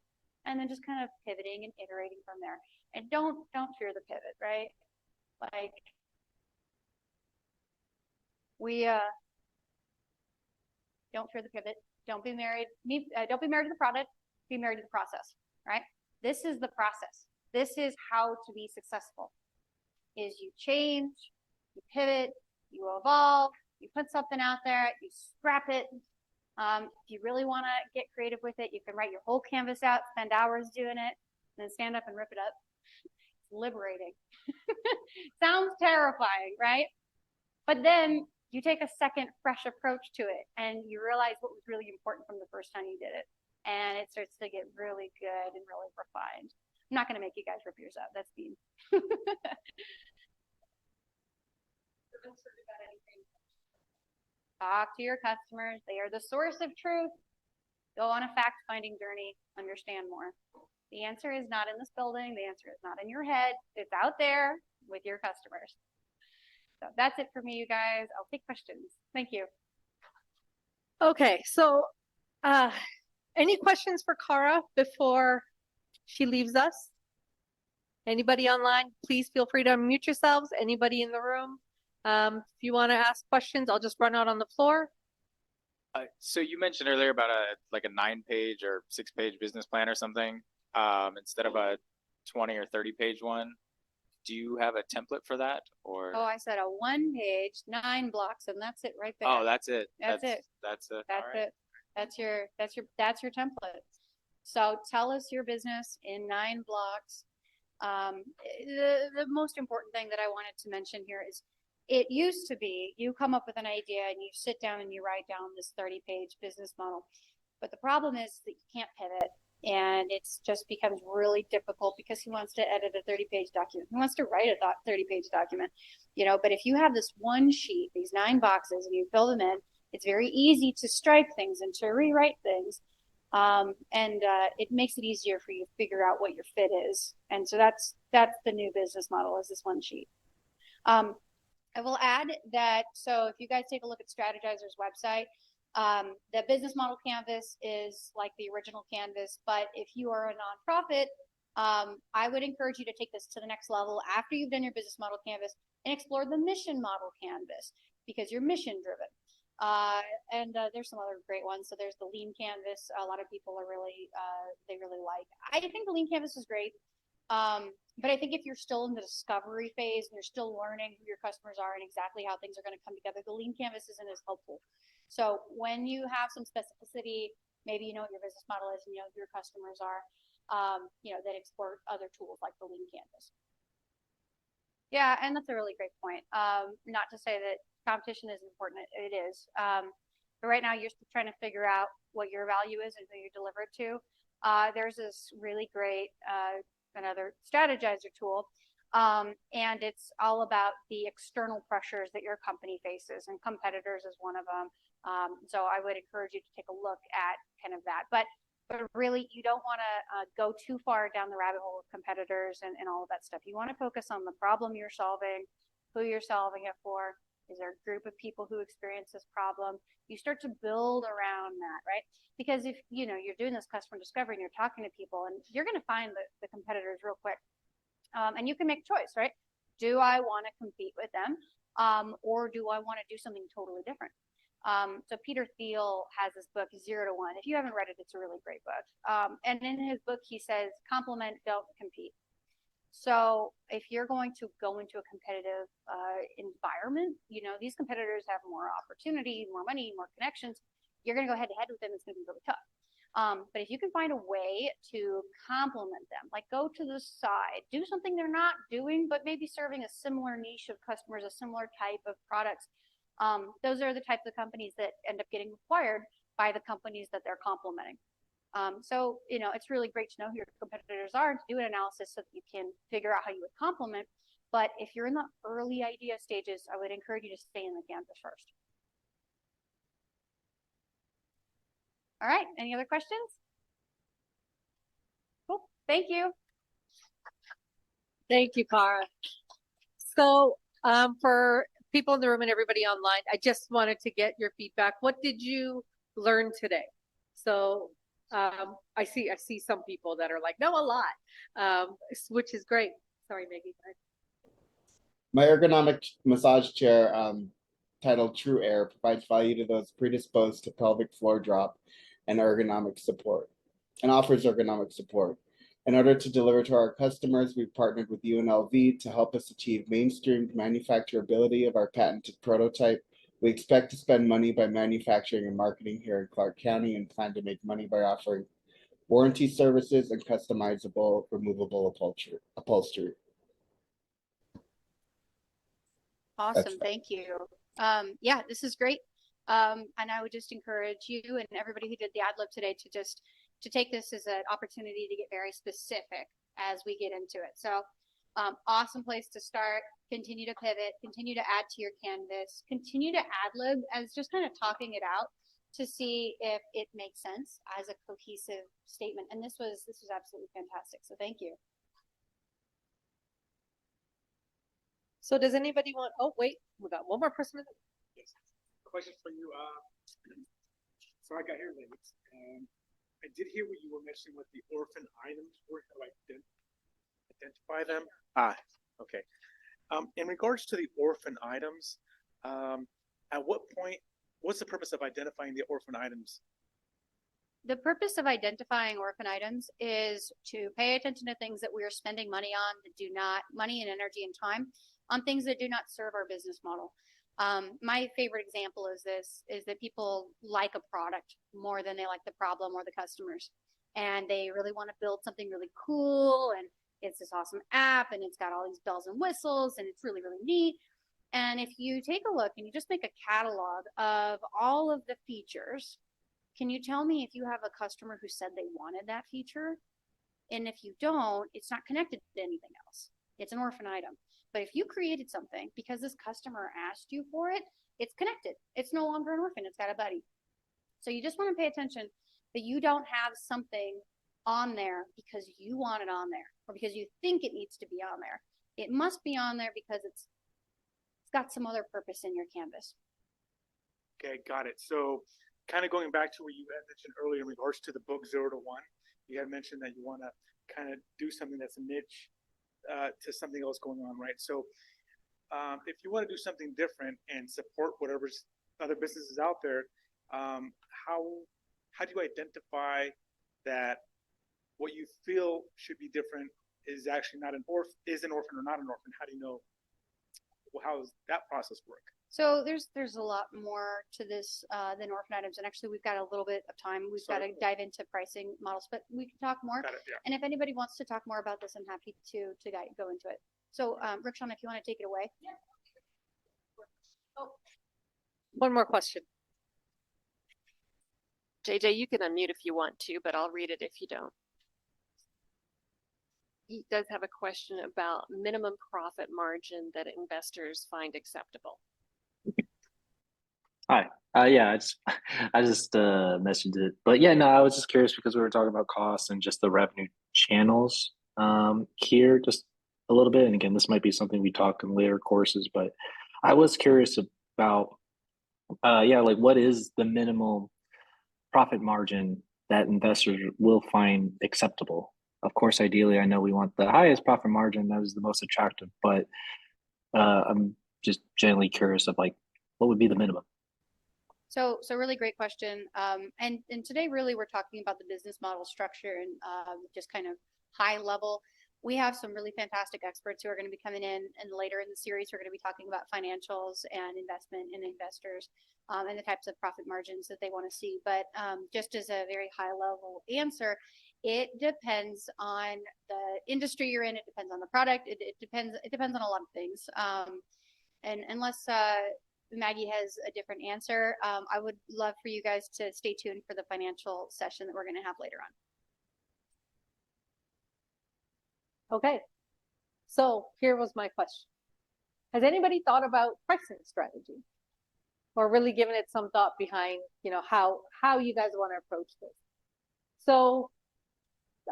Speaker 9: and then just kind of pivoting and iterating from there. And don't fear the pivot, right? Like don't fear the pivot. Don't be married to the product, be married to the process, right? This is the process. This is how to be successful. Is you change, you pivot, you evolve, you put something out there, you scrap it. If you really want to get creative with it, you can write your whole canvas out, spend hours doing it, and then stand up and rip it up. It's liberating. Sounds terrifying, right? But then you take a second, fresh approach to it, and you realize what was really important from the first time you did it. And it starts to get really good and really refined. I'm not going to make you guys rip yours out. That's mean. Talk to your customers. They are the source of truth. Go on a fact-finding journey. Understand more. The answer is not in this building. The answer is not in your head. It's out there with your customers. So that's it for me, you guys. I'll take questions. Thank you.
Speaker 1: Okay, so any questions for Cara before she leaves us? Anybody online, please feel free to unmute yourselves. Anybody in the room? If you want to ask questions, I'll just run out on the floor.
Speaker 16: So you mentioned earlier about a 9-page or 6-page business plan or something, instead of a 20 or 30-page one. do you have a template for that, or?
Speaker 9: Oh, I said a 1-page, 9 blocks, and that's it right there.
Speaker 16: Oh, that's it.
Speaker 9: That's it.
Speaker 16: That's it.
Speaker 9: That's it. That's your template. So tell us your business in 9 blocks. The most important thing that I wanted to mention here is it used to be you come up with an idea and you sit down and you write down this 30-page business model. But the problem is that you can't pivot, and it just becomes really difficult because he wants to edit a 30-page document. He wants to write a 30-page document, but if you have this one sheet, these 9 boxes, and you fill them in, it's very easy to strike things and to rewrite things. It makes it easier for you to figure out what your fit is. And so that's the new business model, is this one sheet. I will add that, so if you guys take a look at Strategizer's website, the business model canvas is like the original canvas, but if you are a nonprofit, I would encourage you to take this to the next level after you've done your business model canvas and explore the mission model canvas, because you're mission driven. There's some other great ones. So there's the lean canvas. A lot of people are they really like. I think the lean canvas is great. But I think if you're still in the discovery phase and you're still learning who your customers are and exactly how things are going to come together, the lean canvas isn't as helpful. So when you have some specificity, maybe you know what your business model is and you know who your customers are, then explore other tools like the lean canvas. Yeah, and that's a really great point. Not to say that competition isn't important, it is. But right now you're trying to figure out what your value is and who you deliver it to. There's this really great another strategizer tool, and it's all about the external pressures that your company faces, and competitors is one of them. So I would encourage you to take a look at kind of that. But really, you don't want to go too far down the rabbit hole of competitors and all of that stuff. You want to focus on the problem you're solving, who you're solving it for. Is there a group of people who experience this problem? You start to build around that, right? Because if you're doing this customer discovery and you're talking to people, and you're going to find the competitors real quick, and you can make a choice, right? Do I want to compete with them, or do I want to do something totally different? So Peter Thiel has this book 0 to 1. If you haven't read it, it's a really great book. And in his book, he says, complement, don't compete. So if you're going to go into a competitive environment, these competitors have more opportunity, more money, more connections. You're going to go head to head with them. It's going to be really tough. But if you can find a way to complement them, like go to the side, do something they're not doing, but maybe serving a similar niche of customers, a similar type of products. Those are the types of companies that end up getting acquired by the companies that they're complementing. So it's really great to know who your competitors are and to do an analysis so that you can figure out how you would complement. But if you're in the early idea stages, I would encourage you to stay in the canvas first. All right, any other questions? Cool, thank you.
Speaker 1: Thank you, Cara. So for people in the room and everybody online, I just wanted to get your feedback. What did you learn today? So I see some people that are like, no, a lot, which is great. Sorry, Maggie.
Speaker 17: My ergonomic massage chair, titled True Air, provides value to those predisposed to pelvic floor drop and ergonomic support, and offers ergonomic support. In order to deliver to our customers, we've partnered with UNLV to help us achieve mainstream manufacturability of our patented prototype. We expect to spend money by manufacturing and marketing here in Clark County and plan to make money by offering warranty services and customizable, removable upholstery.
Speaker 9: Awesome, thank you. Yeah, this is great. And I would just encourage you and everybody who did the ad lib today to take this as an opportunity to get very specific as we get into it. So awesome place to start. Continue to pivot, continue to add to your canvas, continue to ad lib as just kind of talking it out to see if it makes sense as a cohesive statement. And this was absolutely fantastic. So thank you.
Speaker 1: So does anybody want, oh, wait, we got one more person.
Speaker 18: Question for you. So I got here late. I did hear what you were mentioning with the orphan items, where to identify them. Okay. In regards to the orphan items, at what point, what's the purpose of identifying the orphan items?
Speaker 9: The purpose of identifying orphan items is to pay attention to things that we are spending money on that do not, money and energy and time on things that do not serve our business model. My favorite example is that people like a product more than they like the problem or the customers. And they really want to build something really cool, and it's this awesome app, and it's got all these bells and whistles, and it's really, really neat. And if you take a look and you just make a catalog of all of the features, can you tell me if you have a customer who said they wanted that feature? And if you don't, it's not connected to anything else. It's an orphan item. But if you created something because this customer asked you for it, it's connected. It's no longer an orphan. It's got a buddy. So you just want to pay attention that you don't have something on there because you want it on there or because you think it needs to be on there. It must be on there because it's got some other purpose in your canvas.
Speaker 18: Okay, got it. So kind of going back to what you had mentioned earlier in regards to the book 0 to 1, you had mentioned that you want to kind of do something that's a niche to something else going on, right? So if you want to do something different and support whatever's other businesses out there, how do you identify that what you feel should be different is actually not an orphan, is an orphan or not an orphan? How do you know? Well, how does that process work?
Speaker 9: So there's a lot more to this than orphan items, and actually we've got a little bit of time. We've got to dive into pricing models, but we can talk more.
Speaker 18: Got it, yeah.
Speaker 9: And if anybody wants to talk more about this, I'm happy to go into it. So Rickshawn, if you want to take it away. Yeah.
Speaker 1: Oh. One more question.
Speaker 19: JJ, you can unmute if you want to, but I'll read it if you don't. He does have a question about minimum profit margin that investors find acceptable.
Speaker 20: Hi. Yeah, I just messaged it, but yeah, no, I was just curious because we were talking about costs and just the revenue channels here just a little bit. And again, this might be something we talk in later courses, but I was curious about, like what is the minimum profit margin that investors will find acceptable? Of course, ideally, I know we want the highest profit margin that is the most attractive, but I'm just generally curious of like what would be the minimum.
Speaker 9: So really great question. And today really we're talking about the business model structure and just kind of high level. We have some really fantastic experts who are going to be coming in, and later in the series we're going to be talking about financials and investment and investors and the types of profit margins that they want to see. But just as a very high level answer, it depends on the industry you're in. It depends on the product. It depends on a lot of things. And unless Maggie has a different answer, I would love for you guys to stay tuned for the financial session that we're going to have later on.
Speaker 1: Okay, so here was my question. Has anybody thought about pricing strategy or really given it some thought behind, how you guys want to approach this? So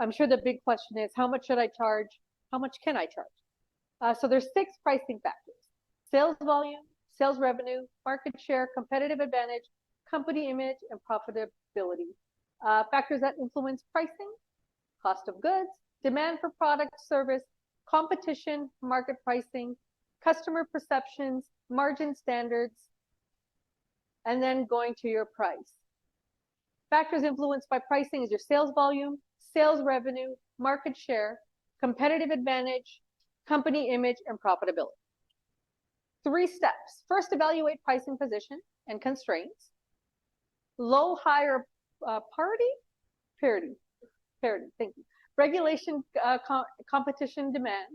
Speaker 1: I'm sure the big question is, how much should I charge? How much can I charge? So there's 6 pricing factors: sales volume, sales revenue, market share, competitive advantage, company image, and profitability. Factors that influence pricing: cost of goods, demand for product, service, competition, market pricing, customer perceptions, margin standards, and then going to your price. Factors influenced by pricing is your sales volume, sales revenue, market share, competitive advantage, company image, and profitability. 3 steps. First, evaluate pricing position and constraints. Low, higher parity, thank you. Regulation, competition, demand.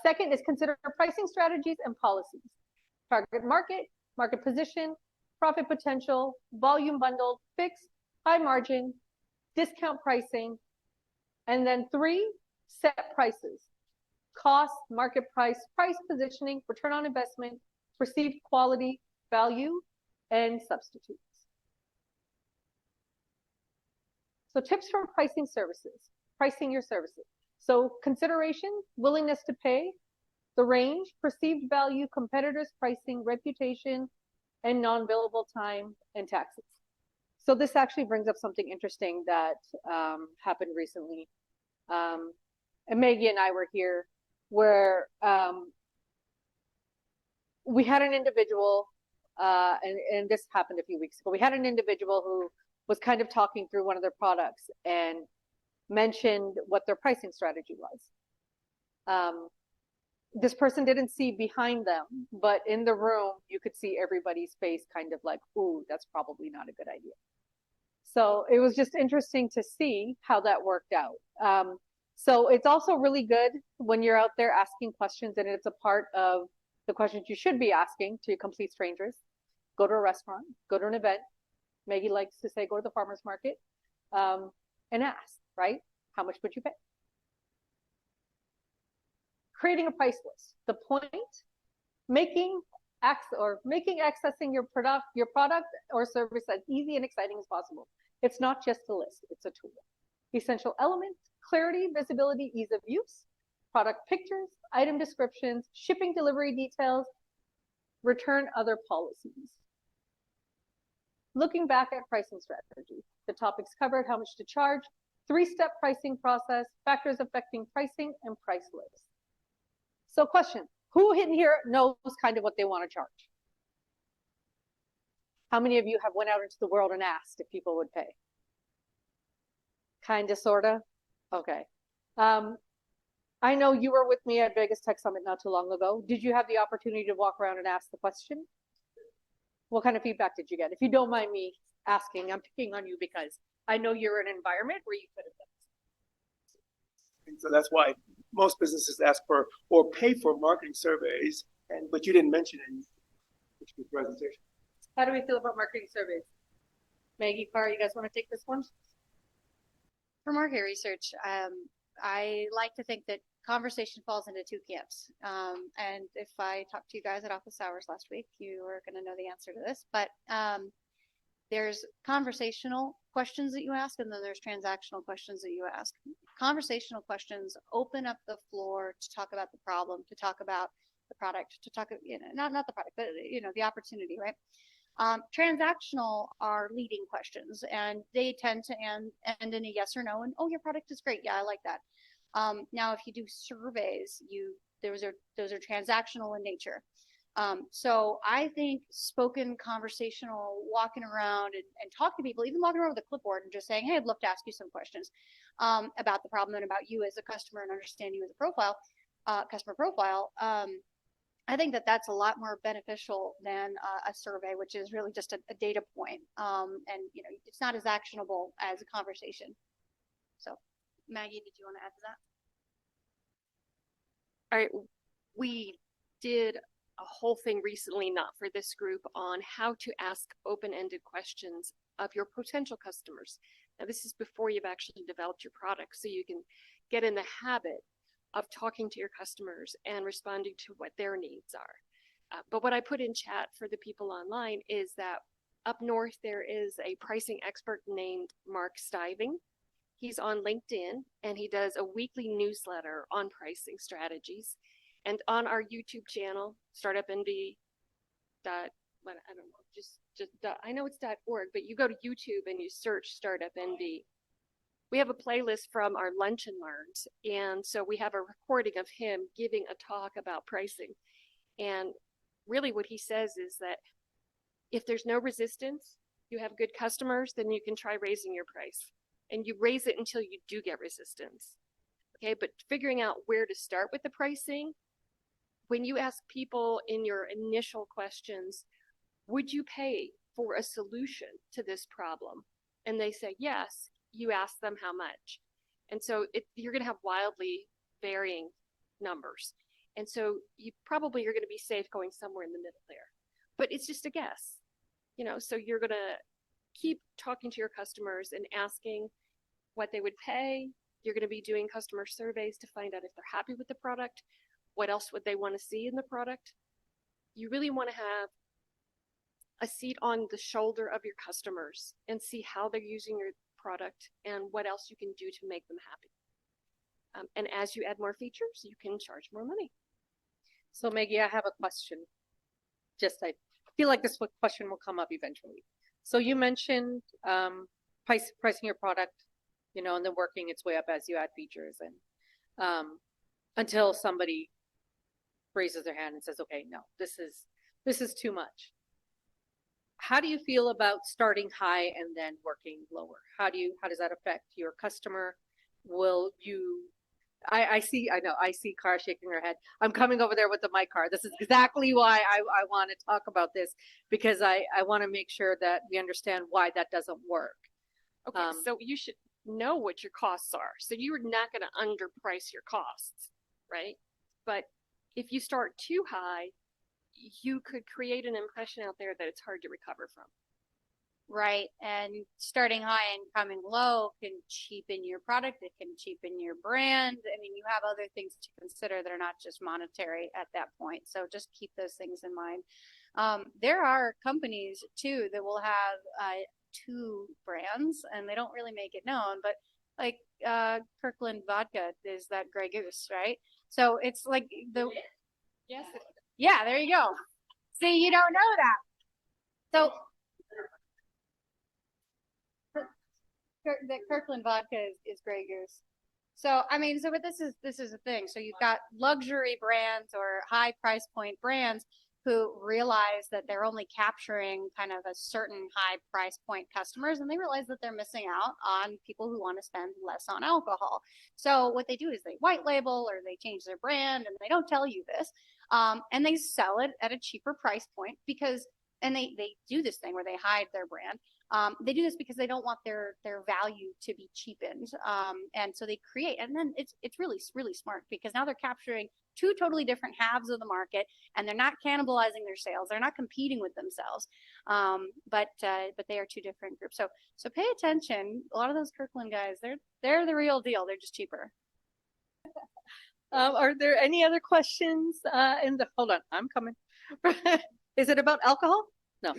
Speaker 1: Second is consider pricing strategies and policies. Target market, market position, profit potential, volume bundled, fixed, high margin, discount pricing. And then 3, set prices. Cost, market price, price positioning, return on investment, perceived quality, value, and substitutes. So tips for pricing your services. So consideration, willingness to pay, the range, perceived value, competitors' pricing, reputation, and non-billable time and taxes. So this actually brings up something interesting that happened recently. And Maggie and I were here where we had an individual, and this happened a few weeks ago. We had an individual who was kind of talking through one of their products and mentioned what their pricing strategy was. This person didn't see behind them, but in the room, you could see everybody's face kind of like, ooh, that's probably not a good idea. So it was just interesting to see how that worked out. So it's also really good when you're out there asking questions, and it's a part of the questions you should be asking to complete strangers. Go to a restaurant, go to an event. Maggie likes to say, go to the farmer's market, and ask, right? How much would you pay? Creating a price list. The point, making accessing your product or service as easy and exciting as possible. It's not just a list, it's a tool. Essential elements: clarity, visibility, ease of use, product pictures, item descriptions, shipping delivery details, return other policies. Looking back at pricing strategy, the topics covered: how much to charge, 3-step pricing process, factors affecting pricing, and price list. So question, who in here knows kind of what they want to charge? How many of you have went out into the world and asked if people would pay? Kind of, sort of? Okay. I know you were with me at Vegas Tech Summit not too long ago. Did you have the opportunity to walk around and ask the question? What kind of feedback did you get? If you don't mind me asking, I'm picking on you because I know you're in an environment where you could have done this.
Speaker 3: And so that's why most businesses ask for or pay for marketing surveys, but you didn't mention it in your presentation.
Speaker 1: How do we feel about marketing surveys? Maggie, Farr, you guys want to take this one?
Speaker 9: For market research, I like to think that conversation falls into 2 camps. And if I talked to you guys at office hours last week, you are going to know the answer to this. But there's conversational questions that you ask, and then there's transactional questions that you ask. Conversational questions open up the floor to talk about the problem, to talk about the product, to talk, not the product, but the opportunity, right? Transactional are leading questions, and they tend to end in a yes or no, and oh, your product is great, yeah, I like that. Now, if you do surveys, those are transactional in nature. So I think spoken, conversational, walking around and talking to people, even walking around with a clipboard and just saying, hey, I'd love to ask you some questions about the problem and about you as a customer and understand you as a customer profile. I think that that's a lot more beneficial than a survey, which is really just a data point. And it's not as actionable as a conversation. So Maggie, did you want to add to that?
Speaker 19: All right, we did a whole thing recently, not for this group, on how to ask open-ended questions of your potential customers. Now, this is before you've actually developed your product, so you can get in the habit of talking to your customers and responding to what their needs are. But what I put in chat for the people online is that up north, there is a pricing expert named Mark Stiving. He's on LinkedIn, and he does a weekly newsletter on pricing strategies. And on our YouTube channel, StartUpNV, I know it's .org, but you go to YouTube and you search StartUpNV. We have a playlist from our Lunch and Learns, and so we have a recording of him giving a talk about pricing. And really what he says is that if there's no resistance, you have good customers, then you can try raising your price. And you raise it until you do get resistance. Okay, but figuring out where to start with the pricing, when you ask people in your initial questions, would you pay for a solution to this problem? And they say yes, you ask them how much. And so you're going to have wildly varying numbers. And so you probably are going to be safe going somewhere in the middle there. But it's just a guess. So you're going to keep talking to your customers and asking what they would pay. You're going to be doing customer surveys to find out if they're happy with the product. What else would they want to see in the product? You really want to have a seat on the shoulder of your customers and see how they're using your product and what else you can do to make them happy. And as you add more features, you can charge more money.
Speaker 1: So Maggie, I have a question. I feel like this question will come up eventually. So you mentioned pricing your product, and then working its way up as you add features, and until somebody raises their hand and says, okay, no, this is too much. how do you feel about starting high and then working lower? How does that affect your customer? Will you, I see Cara shaking her head. I'm coming over there with the mic, Cara. This is exactly why I want to talk about this, because I want to make sure that we understand why that doesn't work.
Speaker 19: Okay, so you should know what your costs are. So you're not going to underprice your costs, right? But if you start too high, you could create an impression out there that it's hard to recover from.
Speaker 9: Right. And starting high and coming low can cheapen your product. It can cheapen your brand. I mean, you have other things to consider that are not just monetary at that point. So just keep those things in mind. There are companies too that will have two brands and they don't really make it known, but like Kirkland vodka is that Grey Goose, right? So it's like the yes, yeah, there you go. See, you don't know that. So the Kirkland vodka is Grey Goose. So I mean, but this is a thing. So you've got luxury brands or high price point brands who realize that they're only capturing kind of a certain high price point customers, and they realize that they're missing out on people who want to spend less on alcohol. So what they do is they white label or they change their brand, and they don't tell you this, and they sell it at a cheaper price point because, and they do this thing where they hide their brand. They do this because they don't want their value to be cheapened, and so they create, and then it's really smart because now they're capturing two totally different halves of the market, and they're not cannibalizing their sales. They're not competing with themselves, but they are two different groups. So pay attention. A lot of those Kirkland guys, they're the real deal. They're just cheaper.
Speaker 1: Are there any other questions? Hold on, I'm coming. Is it about alcohol? No.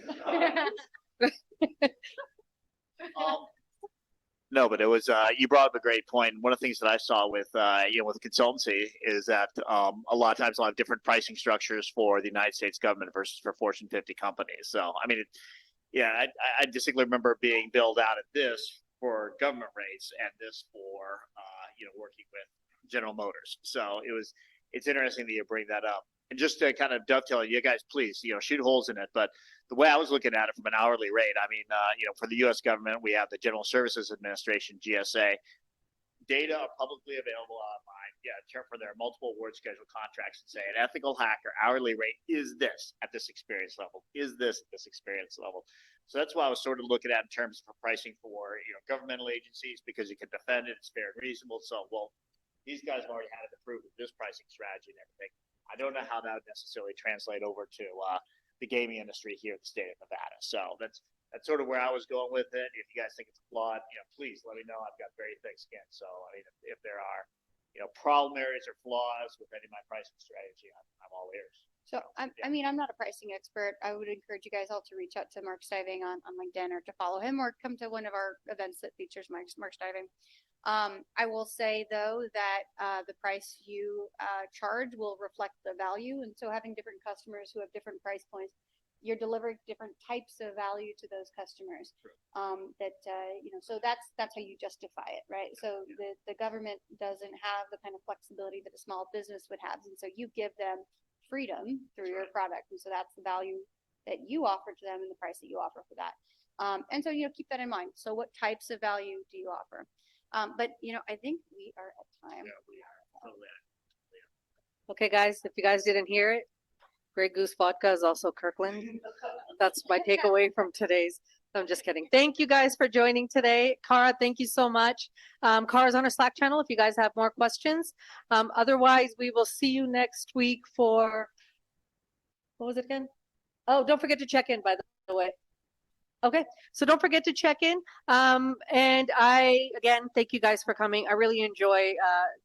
Speaker 8: No, but it was you brought up a great point. One of the things that I saw with with consultancy is that a lot of times they'll have different pricing structures for the United States government versus for Fortune 50 companies. So I mean, I distinctly remember being billed out at this for government rates and this for working with General Motors. So it's interesting that you bring that up. And just to kind of dovetail, you guys, please, shoot holes in it. But the way I was looking at it from an hourly rate, I mean, for the U.S. government, we have the General Services Administration, GSA. Data are publicly available online. Yeah, for their multiple award schedule contracts and say an ethical hacker hourly rate is this at this experience level, is this at this experience level. So that's why I was sort of looking at in terms of pricing for governmental agencies, because you can defend it, it's fair and reasonable. So, well, these guys have already had it approved with this pricing strategy and everything. I don't know how that would necessarily translate over to the gaming industry here in the state of Nevada. So that's sort of where I was going with it. If you guys think it's flawed, please let me know. I've got very thick skin. So I mean, if there are problem areas or flaws with any of my pricing strategy, I'm all ears.
Speaker 9: So I mean, I'm not a pricing expert. I would encourage you guys all to reach out to Mark Stiving on LinkedIn or to follow him or come to one of our events that features Mark Stiving. I will say though that the price you charge will reflect the value, and so having different customers who have different price points, you're delivering different types of value to those customers. So that's how you justify it, right? So the government doesn't have the kind of flexibility that a small business would have, and so you give them freedom through your product, and so that's the value that you offer to them and the price that you offer for that. And so keep that in mind. So what types of value do you offer? But I think we are at time.
Speaker 8: Yeah, we are. Totally.
Speaker 1: Okay, guys, if you guys didn't hear it, Grey Goose vodka is also Kirkland. That's my takeaway from today's. I'm just kidding. Thank you guys for joining today. Cara, thank you so much. Cara's on our Slack channel if you guys have more questions. Otherwise, we will see you next week for, what was it again? Oh, don't forget to check in, by the way. Okay, so don't forget to check in. And again, thank you guys for coming. I really enjoy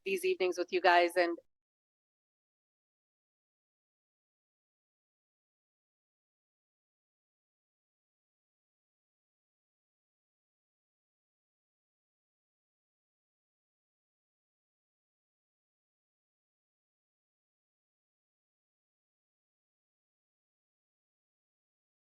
Speaker 1: these evenings with you guys, and